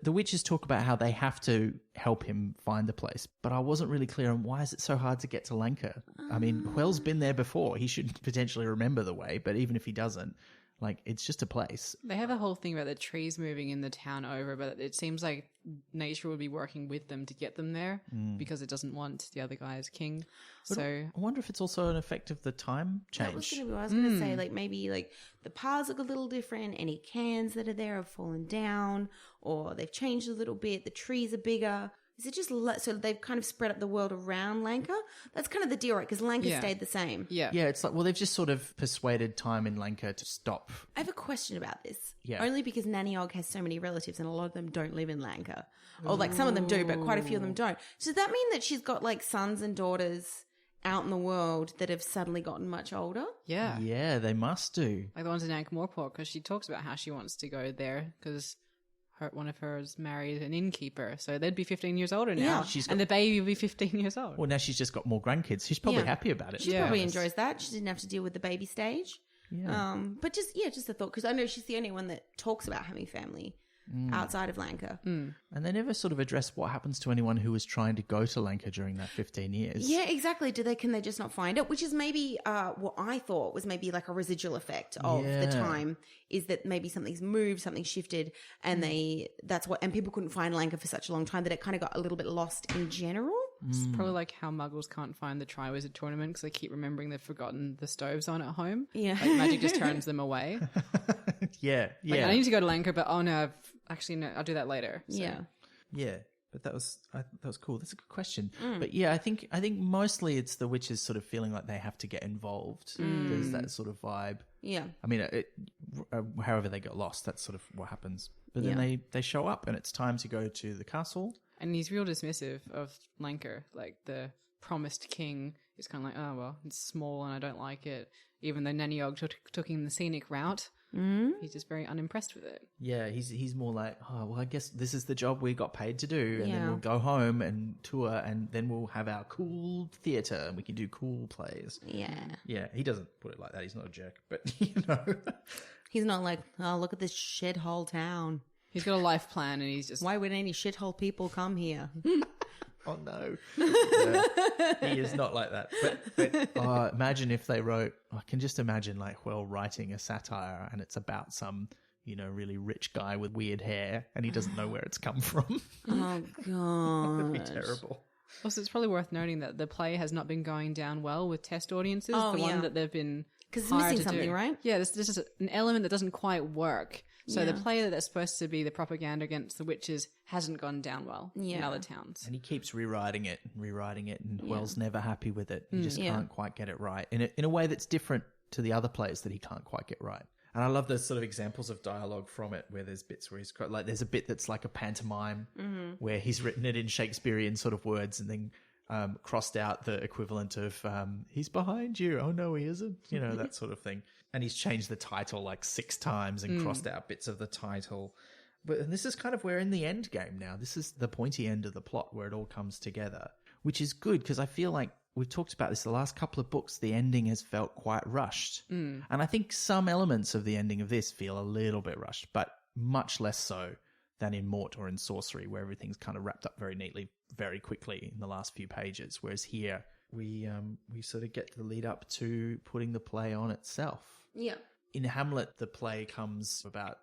The witches talk about how they have to help him find the place, but I wasn't really clear on why is it so hard to get to Lanka. I mean, Hwell's been there before. He should potentially remember the way, but even if he doesn't, like, it's just a place. They have a whole thing about the trees moving in the town over, but it seems like nature would be working with them to get them there because it doesn't want the other guy as king. But so I wonder if it's also an effect of the time change. That was going to be what I was going to say. Like, maybe like the paths look a little different. Any cans that are there have fallen down, or they've changed a little bit. The trees are bigger. Is it just so they've kind of spread up the world around Lanka? That's kind of the deal, right? Because Lanka stayed the same. Yeah. Yeah, it's like, well, they've just sort of persuaded time in Lanka to stop. I have a question about this. Yeah. Only because Nanny Og has so many relatives and a lot of them don't live in Lanka. Or like some of them do, but quite a few of them don't. So does that mean that she's got like sons and daughters out in the world that have suddenly gotten much older? Yeah. Yeah, they must do. Like the ones in Ankh-Morpork, because she talks about how she wants to go there because one of hers married an innkeeper. So they'd be 15 years older now. Yeah. And the baby will be 15 years old. Well, now she's just got more grandkids. She's probably happy about it. She probably enjoys that. She didn't have to deal with the baby stage. Yeah. But just a thought, because I know she's the only one that talks about having family outside of Lanka. And they never sort of address what happens to anyone who was trying to go to Lanka during that 15 years. Yeah, exactly. Can they just not find it? Which is maybe what I thought was maybe like a residual effect of the time, is that maybe something's moved, something shifted, and and people couldn't find Lanka for such a long time that it kind of got a little bit lost in general. It's probably like how Muggles can't find the Triwizard Tournament because they keep remembering they've forgotten the stoves on at home. Yeah. Like magic just turns them away. Yeah. Like, I need to go to Lanka, but no, I'll do that later. So. Yeah. Yeah, but that was cool. That's a good question. But yeah, I think mostly it's the witches sort of feeling like they have to get involved. There's that sort of vibe. Yeah. I mean, however they get lost, that's sort of what happens. But then they show up, and it's time to go to the castle. And he's real dismissive of Lanka, like the promised king is kind of like, oh well, it's small and I don't like it. Even though Nanny Og took him the scenic route. He's just very unimpressed with it. Yeah, he's more like, oh, well, I guess this is the job we got paid to do, and then Yeah. we'll go home and tour, and then we'll have our cool theatre, and we can do cool plays. Yeah. Yeah, he doesn't put it like that. He's not a jerk, but, you know. He's not like, oh, look at this shithole town. He's got a life plan and he's just... Why would any shithole people come here? Oh, no. He is not like that. But imagine if they wrote, I can just imagine like Huel writing a satire and it's about some, really rich guy with weird hair and he doesn't know where it's come from. Oh, God. That'd be terrible. Also, it's probably worth noting that the play has not been going down well with test audiences. Oh, the yeah. one that they've been Because it's hired missing to something, do. right? Yeah, this is an element that doesn't quite work. So Yeah. the play that's supposed to be the propaganda against the witches hasn't gone down well in other towns. And he keeps rewriting it, and Huel's never happy with it. He just can't quite get it right in a way that's different to the other plays that he can't quite get right. And I love those sort of examples of dialogue from it where there's bits where he's got, like, there's a bit that's like a pantomime where he's written it in Shakespearean sort of words and then crossed out the equivalent of he's behind you, oh no he isn't, that sort of thing. And he's changed the title like 6 times and crossed out bits of the title. And this is kind of, we're in the end game now. This is the pointy end of the plot where it all comes together, which is good because I feel like we've talked about this the last couple of books. The ending has felt quite rushed. And I think some elements of the ending of this feel a little bit rushed, but much less so than in Mort or in Sorcery, where everything's kind of wrapped up very neatly, very quickly in the last few pages. Whereas here, we sort of get the lead up to putting the play on itself. Yeah. In Hamlet, the play comes about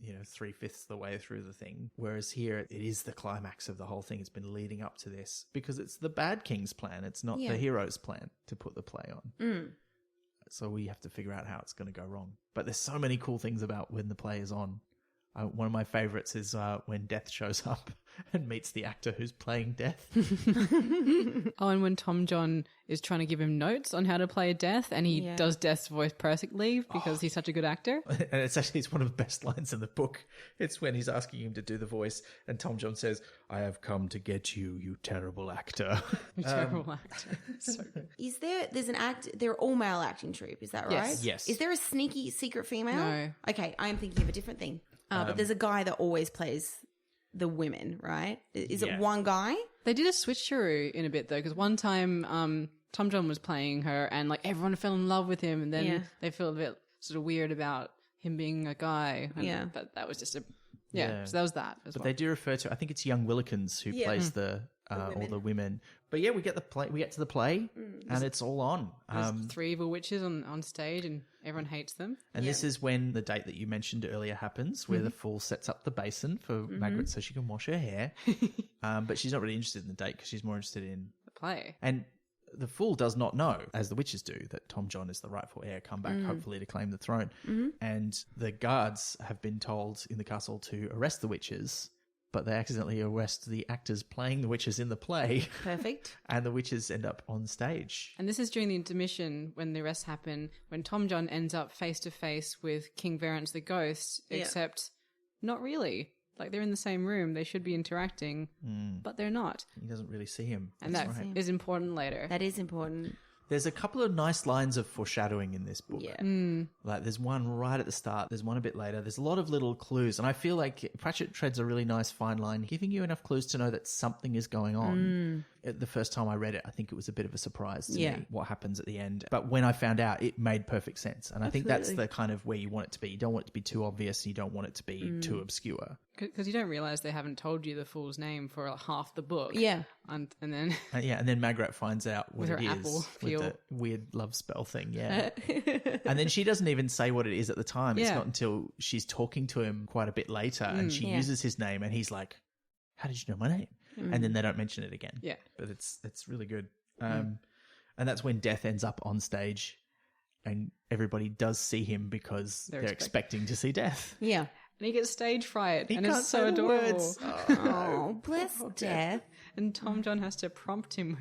3/5 the way through the thing, whereas here it is the climax of the whole thing. It's been leading up to this because it's the bad king's plan. It's not the hero's plan to put the play on. So we have to figure out how it's going to go wrong. But there's so many cool things about when the play is on. One of my favorites is when Death shows up and meets the actor who's playing Death. Oh, and when Tom John is trying to give him notes on how to play Death, and he does Death's voice perfectly because he's such a good actor. And it's one of the best lines in the book. It's when he's asking him to do the voice, and Tom John says, "I have come to get you, you terrible actor." Terrible actor. So good. Is there's an they're all male acting troupe, is that right? Yes. Yes. Is there a sneaky secret female? No. Okay, I am thinking of a different thing. But there's a guy that always plays the women, right? Is it one guy? They did a switcheroo in a bit though, because one time Tom John was playing her, and like everyone fell in love with him, and then they felt a bit sort of weird about him being a guy. And but that was just so that was that as But well. they do refer to, I think it's young Willikins who plays all the women. But yeah, we get to the play, and it's all on. There's 3 evil witches on stage, and everyone hates them. And this is when the date that you mentioned earlier happens, where the fool sets up the basin for Margaret so she can wash her hair. But she's not really interested in the date because she's more interested in The play. And the fool does not know, as the witches do, that Tom John is the rightful heir, come back hopefully to claim the throne. And the guards have been told in the castle to arrest the witches, but they accidentally arrest the actors playing the witches in the play. Perfect. And the witches end up on stage. And this is during the intermission when the arrests happen, when Tom John ends up face to face with King Verence the Ghost, except not really. Like, they're in the same room. They should be interacting, but they're not. He doesn't really see him. And that is important later. That is important. There's a couple of nice lines of foreshadowing in this book. Yeah. Like, there's one right at the start. There's one a bit later. There's a lot of little clues. And I feel like Pratchett treads a really nice fine line, giving you enough clues to know that something is going on. The first time I read it, I think it was a bit of a surprise to me what happens at the end. But when I found out, it made perfect sense. And I think that's the kind of where you want it to be. You don't want it to be too obvious. You don't want it to be too obscure. Because you don't realise they haven't told you the fool's name for half the book. Yeah. And then... and then Magrat finds out what With her it is. apple with peel. the weird love spell thing, and then she doesn't even say what it is at the time. It's not until she's talking to him quite a bit later and she uses his name and he's like, how did you know my name? And then they don't mention it again. Yeah. But it's really good. And that's when Death ends up on stage and everybody does see him because they're expecting to see Death. Yeah. And he gets stage fright. He and can't it's say so the adorable. words. Oh, bless Death. And Tom John has to prompt him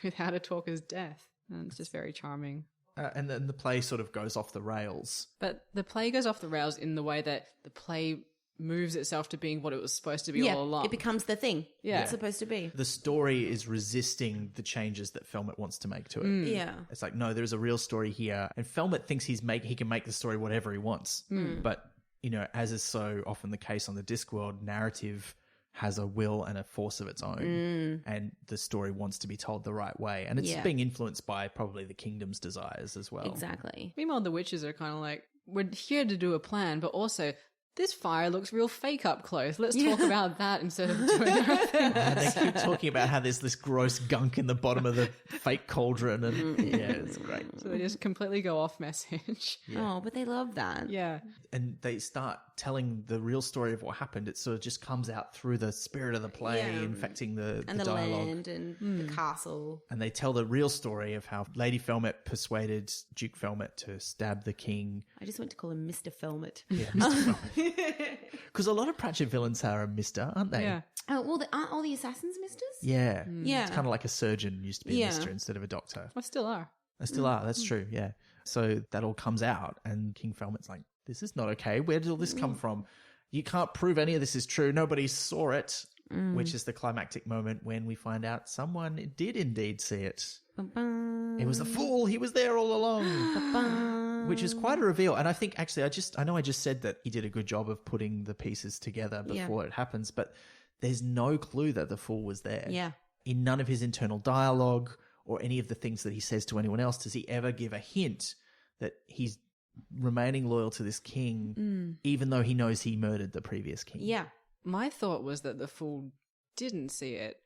with how to talk as Death. And it's just very charming. And then the play sort of goes off the rails. But the play goes off the rails in the way that the play moves itself to being what it was supposed to be all along. It becomes the thing it's supposed to be. The story is resisting the changes that Felmet wants to make to it. Yeah. It's like, no, there's a real story here. And Felmet thinks he can make the story whatever he wants. But, you know, as is so often the case on the Discworld, narrative has a will and a force of its own. And the story wants to be told the right way. And it's being influenced by probably the kingdom's desires as well. Exactly. Meanwhile, the witches are kind of like, we're here to do a plan, but also... this fire looks real fake up close. Let's talk about that instead of doing everything. And they keep talking about how there's this gross gunk in the bottom of the fake cauldron. And it's great. So they just completely go off message. Oh, but they love that. Yeah. And they start telling the real story of what happened. It sort of just comes out through the spirit of the play, infecting the dialogue. Land and the castle. And they tell the real story of how Lady Felmet persuaded Duke Felmet to stab the king. I just want to call him Mr. Felmet. Yeah, Mr. Felmet. Because a lot of Pratchett villains are a mister, aren't they? Yeah. Oh, well, aren't all the assassins misters? Yeah. Yeah. It's kind of like a surgeon used to be a mister instead of a doctor. I still are. They still are, that's true, yeah. So that all comes out and King Felmet's like, this is not okay. Where did all this come from? You can't prove any of this is true. Nobody saw it, which is the climactic moment when we find out someone did indeed see it. Ba-bum. It was the fool. He was there all along. Ba-bum. Which is quite a reveal. And I think actually I know I just said that he did a good job of putting the pieces together before it happens, but there's no clue that the fool was there. Yeah. In none of his internal dialogue or any of the things that he says to anyone else does he ever give a hint that he's remaining loyal to this king, even though he knows he murdered the previous king. Yeah. My thought was that the fool didn't see it,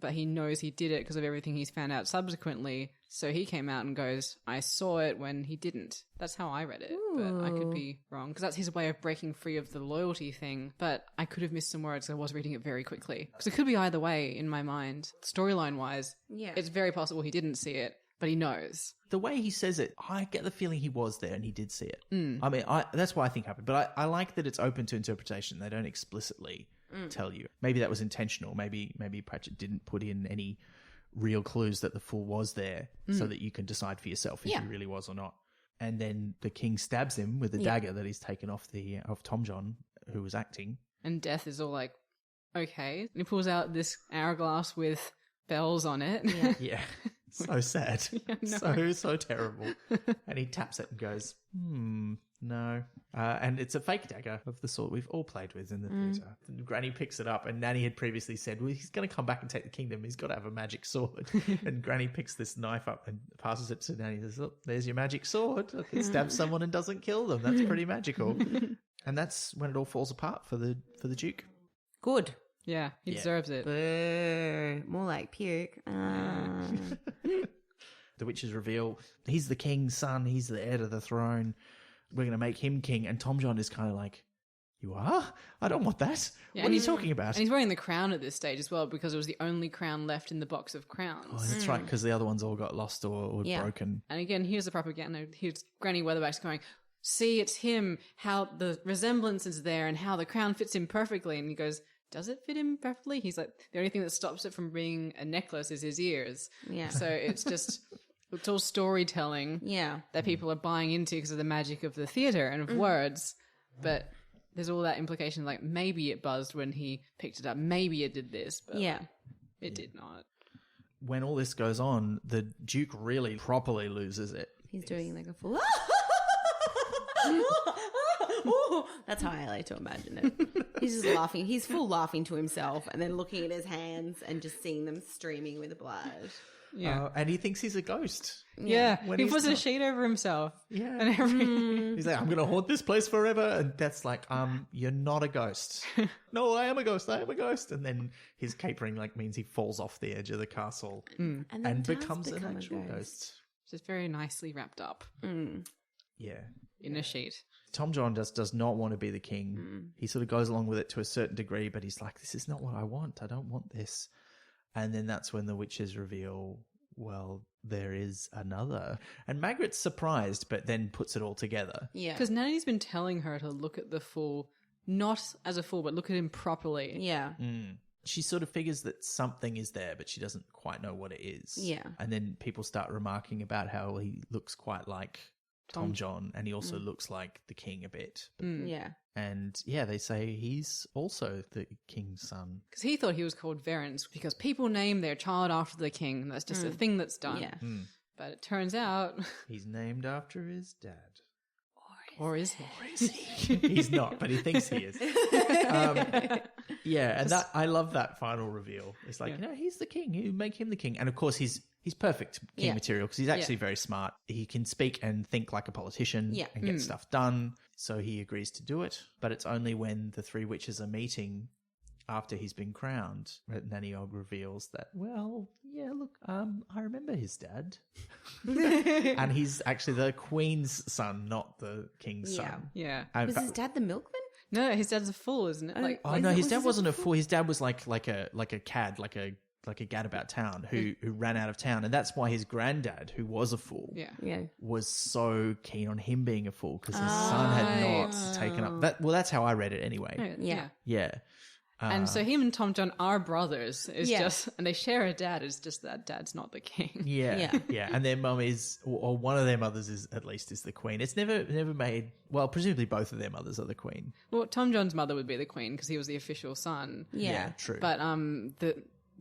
but he knows he did it because of everything he's found out subsequently. So he came out and goes, I saw it when he didn't. That's how I read it, but I could be wrong because that's his way of breaking free of the loyalty thing. But I could have missed some words. I was reading it very quickly because it could be either way in my mind. Storyline wise, it's very possible he didn't see it, but he knows. The way he says it, I get the feeling he was there and he did see it. I mean, that's what I think happened. But I like that it's open to interpretation. They don't explicitly tell you. Maybe that was intentional. Maybe Pratchett didn't put in any real clues that the fool was there so that you can decide for yourself if he really was or not. And then the king stabs him with the dagger that he's taken off Tom John, who was acting. And Death is all like, okay. And he pulls out this hourglass with bells on it. Yeah. So sad. So terrible. And he taps it and goes, no. And it's a fake dagger of the sort we've all played with in the theatre. And Granny picks it up and Nanny had previously said, well, he's going to come back and take the kingdom. He's got to have a magic sword. And Granny picks this knife up and passes it to Nanny and says, look, there's your magic sword. It stabs someone and doesn't kill them. That's pretty magical. And that's when it all falls apart for the Duke. Good. Yeah, he deserves it. More like puke. The witches reveal he's the king's son. He's the heir to the throne. We're going to make him king. And Tom John is kind of like, you are? I don't want that. Yeah, what are you talking about? And he's wearing the crown at this stage as well because it was the only crown left in the box of crowns. Oh, that's right, because the other ones all got lost or broken. And again, here's the propaganda. Here's Granny Weatherwax going, see, it's him, how the resemblance is there and how the crown fits him perfectly. And he goes, does it fit him perfectly? He's like, the only thing that stops it from being a necklace is his ears. Yeah. So it's just, it's all storytelling Yeah. that people are buying into because of the magic of the theatre and of words. But there's all that implication, like maybe it buzzed when he picked it up. Maybe it did this, but Yeah. it did not. When all this goes on, the Duke really properly loses it. He's doing like a full. That's how I like to imagine it. He's just laughing. He's full laughing to himself and then looking at his hands and just seeing them streaming with blood. Yeah. And he thinks he's a ghost. Yeah. When He he's puts a not. sheet over himself. Yeah. And everything. He's like, I'm going to haunt this place forever. And that's like, you're not a ghost. No, I am a ghost. I am a ghost. And then his capering like means he falls off the edge of the castle And, then and does becomes an become a actual ghost. Just very nicely wrapped up Yeah. in a sheet. Tom John just does not want to be the king. He sort of goes along with it to a certain degree, but he's like, this is not what I want. I don't want this. And then that's when the witches reveal, well, there is another. And Margaret's surprised, but then puts it all together. Yeah. Because Nanny's been telling her to look at the fool, not as a fool, but look at him properly. Yeah. She sort of figures that something is there, but she doesn't quite know what it is. Yeah. And then people start remarking about how he looks quite like Tom John, and he also looks like the king a bit. Yeah. And yeah, they say he's also the king's son. Because he thought he was called Verence because people name their child after the king. That's just a thing that's done. Yeah. But it turns out... He's named after his dad. Or is he? He's not, but he thinks he is. Yeah, and I love that final reveal. It's like, he's the king. You make him the king. And of course, he's perfect king material because he's actually very smart. He can speak and think like a politician and get stuff done. So he agrees to do it. But it's only when the three witches are meeting after he's been crowned that Nanny Og reveals that, well, yeah, look, I remember his dad. And he's actually the queen's son, not the king's son. Yeah. Was his dad the milkman? No, his dad's a fool, isn't it? Like, Oh no, his dad wasn't a fool. His dad was like a cad, like a gad about town who ran out of town, and that's why his granddad, who was a fool, Yeah. was so keen on him being a fool because his son had not taken up that. Well, that's how I read it anyway. yeah. Yeah. And so him and Tom John are brothers. It's Yeah. just, and they share a dad. It's just that dad's not the king. Yeah, and their mum is, or one of their mothers is at least is the queen. It's never made. Well, presumably both of their mothers are the queen. Well, Tom John's mother would be the queen because he was the official son. Yeah. True. But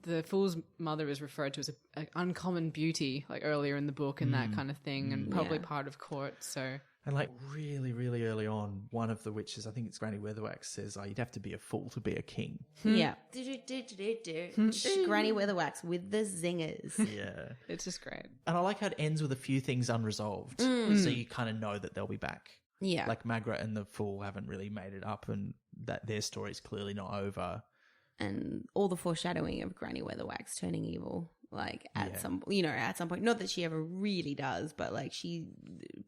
the fool's mother is referred to as an uncommon beauty, like earlier in the book and that kind of thing, and probably part of court. So. And like really, really early on, one of the witches, I think it's Granny Weatherwax, says, you'd have to be a fool to be a king. Yeah. Granny Weatherwax with the zingers. Yeah. It's just great. And I like how it ends with a few things unresolved. So you kind of know that they'll be back. Yeah. Like Margaret and the fool haven't really made it up and that their story's clearly not over. And all the foreshadowing of Granny Weatherwax turning evil, like at some point. Not that she ever really does, but like she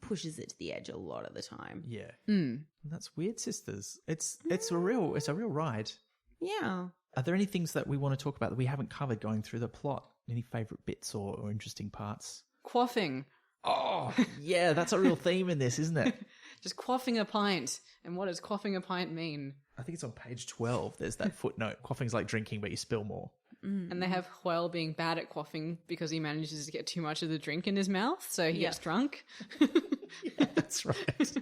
pushes it to the edge a lot of the time. Yeah. And that's WYRD Sisters. It's a real ride. Yeah. Are there any things that we want to talk about that we haven't covered going through the plot? Any favourite bits or interesting parts? Quaffing. Oh, yeah, that's a real theme in this, isn't it? Just quaffing a pint. And what does quaffing a pint mean? I think it's on page 12. There's that footnote. Quaffing's like drinking, but you spill more. And they have Hoyle being bad at quaffing because he manages to get too much of the drink in his mouth, so he gets drunk. Yeah, that's right.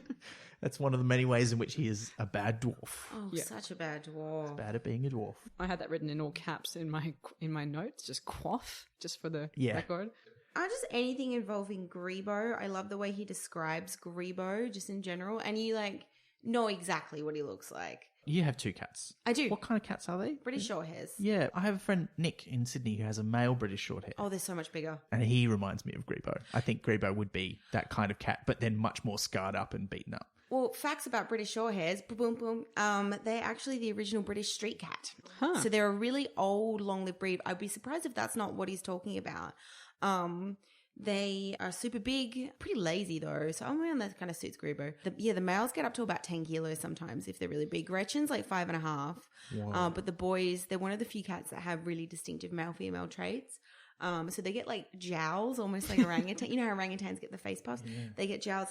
That's one of the many ways in which he is a bad dwarf. Oh, such a bad dwarf. Bad at being a dwarf. I had that written in all caps in my notes, just quaff, just for the Yeah. record. Just anything involving Grebo. I love the way he describes Grebo just in general. And you like know exactly what he looks like. You have two cats. I do. What kind of cats are they? British short hairs. Yeah, I have a friend, Nick, in Sydney who has a male British short hair. Oh, they're so much bigger. And he reminds me of Grebo. I think Grebo would be that kind of cat, but then much more scarred up and beaten up. Well, facts about British short hairs. Boom, boom. They're actually the original British street cat. So they're a really old, long-lived breed. I'd be surprised if that's not what he's talking about. They are super big, pretty lazy though. So that kind of suits Grebo. The males get up to about 10 kilos sometimes if they're really big. Gretchen's like 5.5. But the boys, they're one of the few cats that have really distinctive male-female traits. So they get like jowls, almost like orangutan. You know how orangutans get the face puffs? Yeah. They get jowls.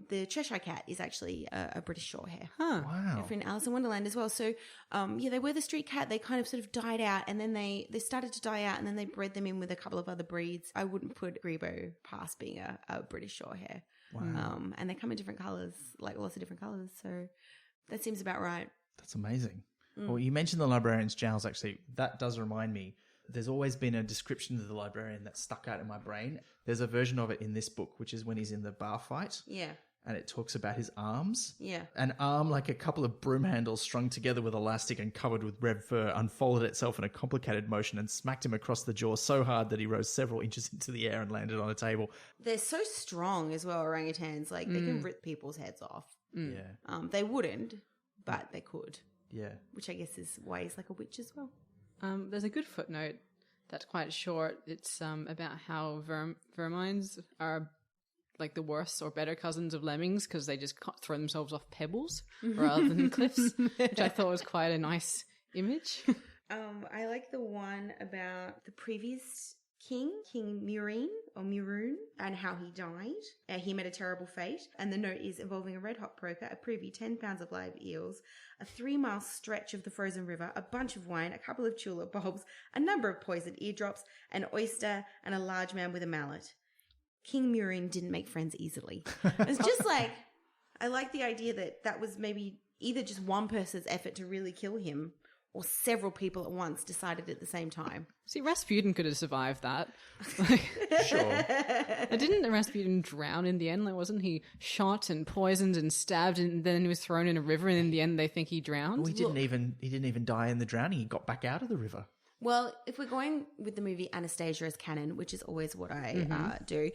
The Cheshire Cat is actually a British Shorthair. Huh. Wow. In Alice in Wonderland as well. So, they were the street cat. They kind of sort of died out, and then they started to die out, and then they bred them in with a couple of other breeds. I wouldn't put Grebo past being a British Shorthair. Wow. And they come in different colours, like lots of different colours. So that seems about right. That's amazing. Well, you mentioned the librarian's jowls, actually. That does remind me. There's always been a description of the librarian that stuck out in my brain. There's a version of it in this book, which is when he's in the bar fight. Yeah. And it talks about his arms. Yeah. An arm like a couple of broom handles strung together with elastic and covered with red fur unfolded itself in a complicated motion and smacked him across the jaw so hard that he rose several inches into the air and landed on a table. They're so strong as well, orangutans. Like, they can rip people's heads off. Yeah. They wouldn't, but they could. Yeah. Which I guess is why he's like a witch as well. There's a good footnote that's quite short. It's about how vermines are like the worse or better cousins of lemmings because they just throw themselves off pebbles rather than cliffs, which I thought was quite a nice image. I like the one about the previous King Murine, and how he died. He met a terrible fate, and the note is involving a red-hot poker, a privy, 10 pounds of live eels, a 3-mile stretch of the frozen river, a bunch of wine, a couple of tulip bulbs, a number of poisoned eardrops, an oyster, and a large man with a mallet. King Murine didn't make friends easily. It's just like, I like the idea that was maybe either just one person's effort to really kill him, or several people at once decided at the same time. See, Rasputin could have survived that. Sure. Didn't Rasputin drown in the end? Like, wasn't he shot and poisoned and stabbed, and then he was thrown in a river, and in the end they think he drowned? Well, he didn't even die in the drowning. He got back out of the river. Well, if we're going with the movie Anastasia as canon, which is always what I do,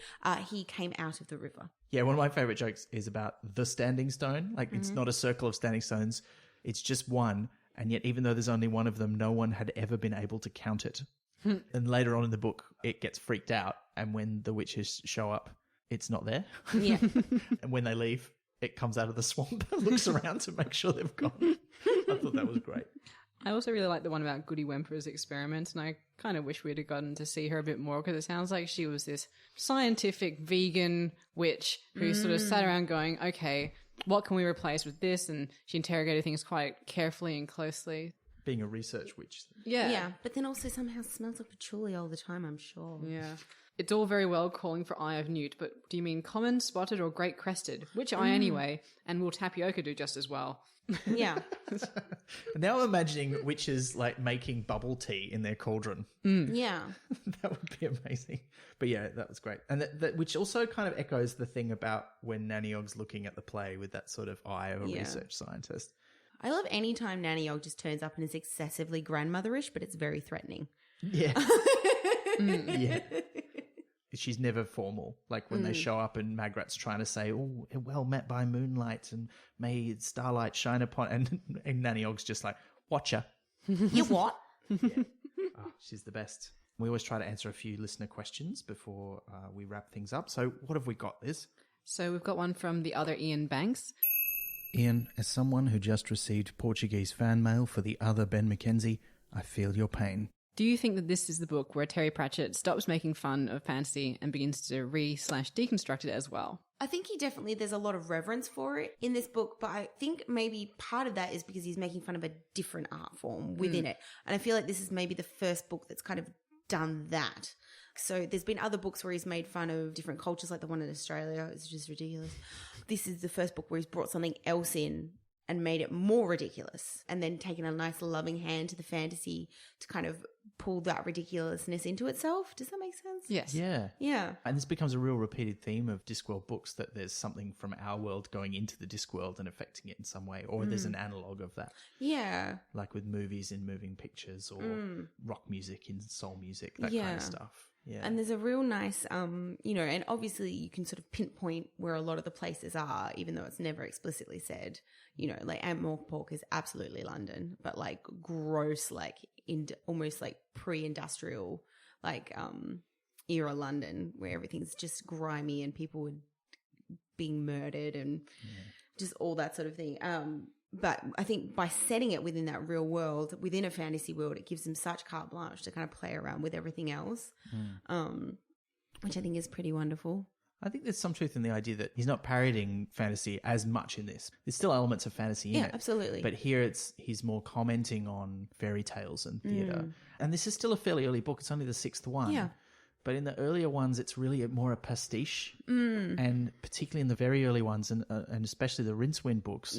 he came out of the river. Yeah, one of my favorite jokes is about the standing stone. Like, it's not a circle of standing stones. It's just one. And yet, even though there's only one of them, no one had ever been able to count it. And later on in the book, it gets freaked out. And when the witches show up, it's not there. Yeah. And when they leave, it comes out of the swamp and looks around to make sure they've gone. I thought that was great. I also really like the one about Goody Wemper's experiment, and I kind of wish we'd have gotten to see her a bit more because it sounds like she was this scientific vegan witch who sort of sat around going, okay, what can we replace with this? And she interrogated things quite carefully and closely. Being a research witch. Yeah, but then also somehow smells like patchouli all the time, I'm sure. Yeah. It's all very well calling for eye of newt, but do you mean common, spotted, or great crested? Which eye anyway? And will tapioca do just as well? Yeah. Now I'm imagining witches like making bubble tea in their cauldron. Yeah. That would be amazing. But yeah, that was great. And that which also kind of echoes the thing about when Nanny Ogg's looking at the play with that sort of eye of a research scientist. I love any time Nanny Ogg just turns up and is excessively grandmotherish, but it's very threatening. Yeah. Yeah. She's never formal. Like when they show up and Magrat's trying to say, oh, well met by moonlight and may starlight shine upon. And Nanny Ogg's just like, watcha. You what? Yeah. Oh, she's the best. We always try to answer a few listener questions before we wrap things up. So what have we got, Liz? So we've got one from the other Ian Banks. Ian, as someone who just received Portuguese fan mail for the other Ben Mackenzie, I feel your pain. Do you think that this is the book where Terry Pratchett stops making fun of fantasy and begins to re/deconstruct it as well? I think there's a lot of reverence for it in this book, but I think maybe part of that is because he's making fun of a different art form within it. And I feel like this is maybe the first book that's kind of done that. So there's been other books where he's made fun of different cultures, like the one in Australia. It's just ridiculous. This is the first book where he's brought something else in and made it more ridiculous, and then taken a nice loving hand to the fantasy to kind of pull that ridiculousness into itself. Does that make sense? Yes. Yeah. Yeah. And this becomes a real repeated theme of Discworld books, that there's something from our world going into the Discworld and affecting it in some way, or there's an analogue of that. Yeah. Like with movies in moving pictures, or rock music in soul music, that kind of stuff. Yeah. And there's a real nice, and obviously you can sort of pinpoint where a lot of the places are, even though it's never explicitly said. Like Ankh-Morpork is absolutely London, but like gross, like almost like pre-industrial, like era London, where everything's just grimy and people being murdered and just all that sort of thing. But I think by setting it within that real world, within a fantasy world, it gives them such carte blanche to kind of play around with everything else, which I think is pretty wonderful. I think there's some truth in the idea that he's not parodying fantasy as much in this. There's still elements of fantasy in it. Yeah, absolutely. But here he's more commenting on fairy tales and theatre. And this is still a fairly early book. It's only the 6th one. Yeah. But in the earlier ones, it's really more a pastiche. And particularly in the very early ones, and especially the Rincewind books,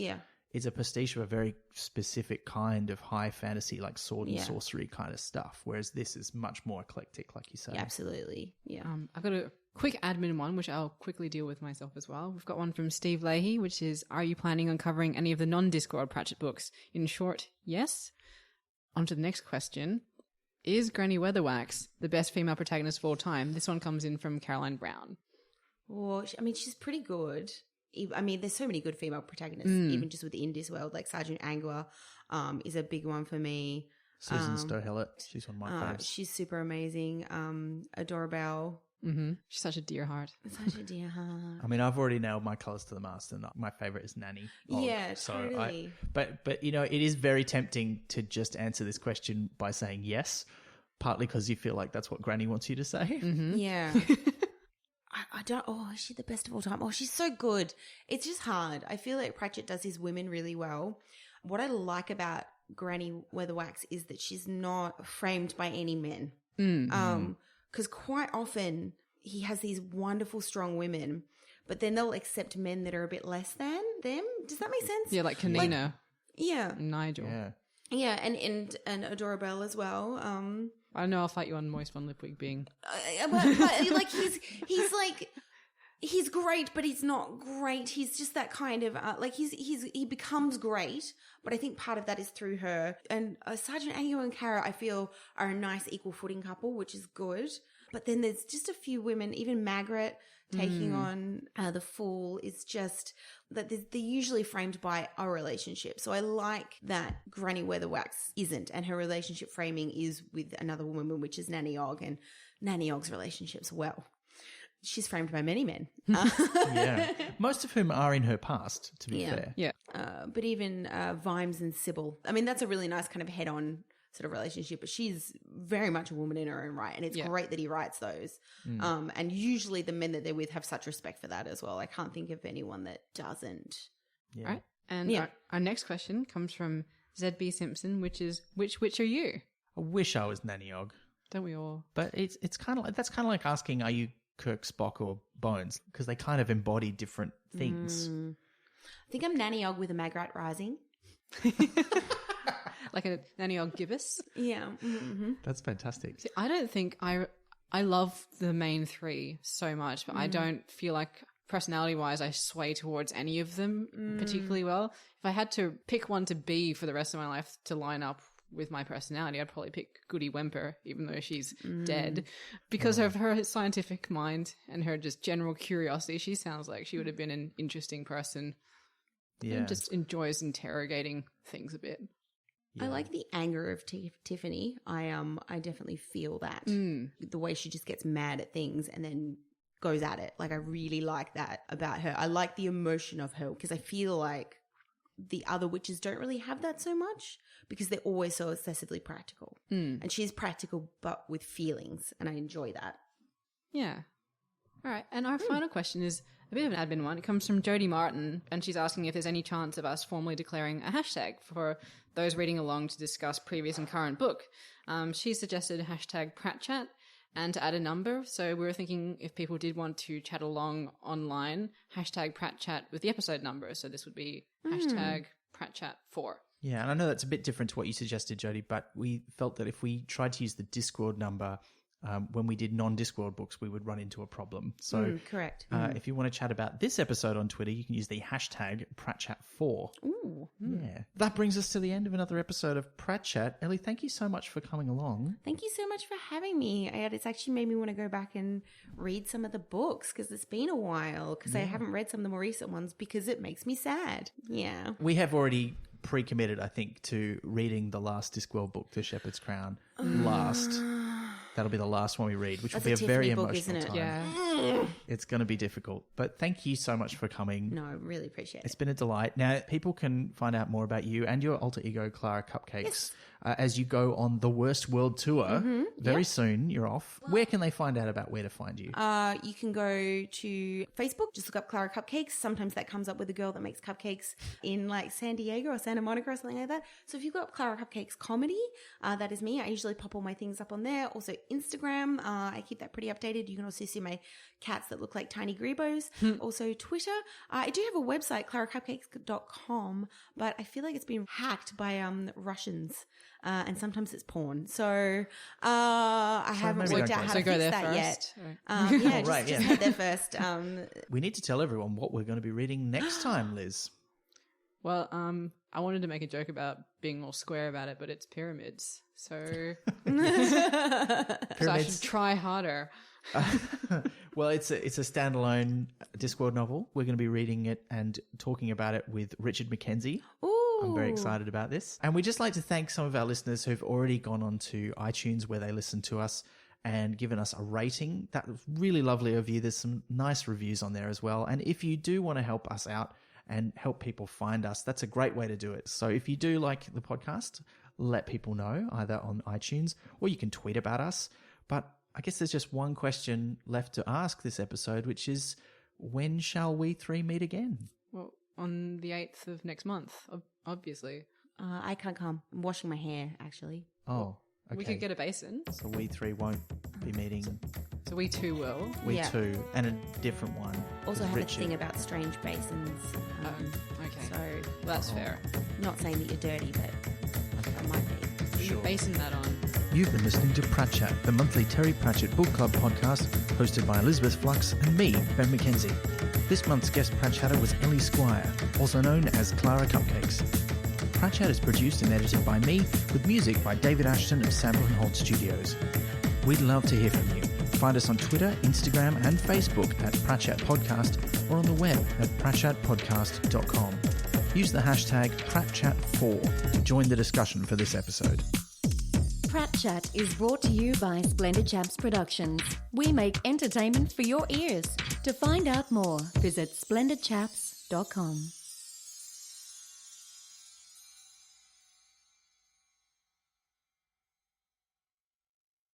it's a pastiche of a very specific kind of high fantasy, like sword and sorcery kind of stuff. Whereas this is much more eclectic, like you say. Yeah, absolutely. Yeah. I've got a quick admin one, which I'll quickly deal with myself as well. We've got one from Steve Leahy, which is, are you planning on covering any of the non-Discworld Pratchett books? In short, yes. On to the next question. Is Granny Weatherwax the best female protagonist of all time? This one comes in from Caroline Brown. Well, I mean, she's pretty good. I mean, there's so many good female protagonists, even just within this world. Like Sergeant Angler is a big one for me. Susan Stohellett, she's one of my favorites. She's super amazing. Adorable. Mm-hmm. She's such a dear heart. Such a dear heart. I mean, I've already nailed my colours to the mast, and my favourite is Nanny. Yeah, totally. But you know, it is very tempting to just answer this question by saying yes, partly because you feel like that's what Granny wants you to say. Mm-hmm. Yeah. I don't. Oh, is she the best of all time? Oh, she's so good. It's just hard. I feel like Pratchett does his women really well. What I like about Granny Weatherwax is that she's not framed by any men. Because quite often he has these wonderful, strong women, but then they'll accept men that are a bit less than them. Does that make sense? Yeah, like Kanina. Yeah. And Nigel. Yeah, and Adorable as well. I know I'll fight you on Moist Von Lipwig being... but like he's great, but he's not great. He's just that kind of like he becomes great, but I think part of that is through her. And Sergeant Angelo and Kara, I feel, are a nice equal footing couple, which is good. But then there's just a few women, even Margaret taking on the Fool is just that they're usually framed by a relationship. So I like that Granny Weatherwax isn't, and her relationship framing is with another woman, which is Nanny Og, and Nanny Og's relationships, well, she's framed by many men. Yeah. Most of whom are in her past, to be fair. Yeah. But even Vimes and Sybil, I mean, that's a really nice kind of head-on sort of relationship, but she's very much a woman in her own right, and it's great that he writes those. And usually the men that they're with have such respect for that as well. I can't think of anyone that doesn't. Yeah. All right. And our next question comes from ZB Simpson, which is, which are you? I wish I was Nanny Og. Don't we all? But it's kind of like, that's kind of like asking, are you Kirk, Spock, or Bones? Because they kind of embody different things. I think I'm Nanny Og with a Magrat Rising. Like a Nanny Og Gibbous? Yeah. Mm-hmm. That's fantastic. See, I don't think I love the main three so much, but I don't feel like personality-wise I sway towards any of them particularly well. If I had to pick one to be for the rest of my life to line up with my personality, I'd probably pick Goody Wemper, even though she's dead. Because of her scientific mind and her just general curiosity, she sounds like she would have been an interesting person. Yeah. And just enjoys interrogating things a bit. Yeah. I like the anger of Tiffany. I definitely feel that. The way she just gets mad at things and then goes at it. Like, I really like that about her. I like the emotion of her because I feel like the other witches don't really have that so much because they're always so excessively practical. And she's practical but with feelings, and I enjoy that. Yeah. All right. And our final question is a bit of an admin one. It comes from Jodie Martin, and she's asking if there's any chance of us formally declaring a hashtag for those reading along to discuss previous and current book. She suggested a hashtag PratChat and to add a number. So we were thinking if people did want to chat along online, hashtag PratChat with the episode number. So this would be hashtag PratChat4. Yeah, and I know that's a bit different to what you suggested, Jodie, but we felt that if we tried to use the Discworld number when we did non-Discworld books, we would run into a problem. So correct. If you want to chat about this episode on Twitter, you can use the hashtag PratChat4. Ooh. Yeah. That brings us to the end of another episode of PratChat. Elly, thank you so much for coming along. Thank you so much for having me. It's actually made me want to go back and read some of the books because it's been a while because I haven't read some of the more recent ones because it makes me sad. Yeah. We have already pre-committed, I think, to reading the last Discworld book, The Shepherd's Crown, last. That'll be the last one we read, which That's will be a very Tiffany book, emotional isn't it? time. Yeah. It's going to be difficult. But thank you so much for coming. No, I really appreciate It's it. been a delight. Now, people can find out more about you and your alter ego, Clara Cupcakes, as you go on the Worst World Tour. Very soon, you're off. Where can they find out about where to find you? You can go to Facebook, just look up Clara Cupcakes. Sometimes that comes up with a girl that makes cupcakes in like San Diego or Santa Monica or something like that. So if you've got Clara Cupcakes Comedy, that is me. I usually pop all my things up on there. Also Instagram, I keep that pretty updated. You can also see my cats that look like tiny Greebos. Also Twitter. I do have a website, claracupcakes.com, but I feel like it's been hacked by Russians. And sometimes it's porn. So I haven't maybe worked don't out go how So to go fix there that first. yet. Yeah, Right, just yeah. head there first. We need to tell everyone what we're going to be reading next time, Liz. Well, I wanted to make a joke about being all square about it, but it's pyramids. So, so I should try harder. Well, it's a standalone Discworld novel. We're going to be reading it and talking about it with Richard Mackenzie. Ooh. I'm very excited about this. And we'd just like to thank some of our listeners who've already gone on to iTunes where they listen to us and given us a rating. That was really lovely of you. There's some nice reviews on there as well. And if you do want to help us out and help people find us, that's a great way to do it. So if you do like the podcast, let people know either on iTunes or you can tweet about us. But I guess there's just one question left to ask this episode, which is, when shall we three meet again? Well, on the 8th of next month, obviously. I can't come. I'm washing my hair, actually. Oh, okay. We could get a basin. So we three won't be meeting. So we two will. We Yeah. two, and a different one. Also with have Richard. a thing about strange basins. Okay. So Well, that's fair. not saying that you're dirty, but I might be. You're basing that on. You've been listening to Pratchett, the monthly Terry Pratchett Book Club podcast, hosted by Elizabeth Flux and me, Ben McKenzie. This month's guest Pratchetter was Elly Squire, also known as Clara Cupcakes. Pratchett is produced and edited by me, with music by David Ashton of Sample & Holt Studios. We'd love to hear from you. Find us on Twitter, Instagram and Facebook at Pratchett Podcast or on the web at pratchettpodcast.com. Use the hashtag PratChat4 to join the discussion for this episode. Prat Chat is brought to you by Splendid Chaps Productions. We make entertainment for your ears. To find out more, visit splendidchaps.com.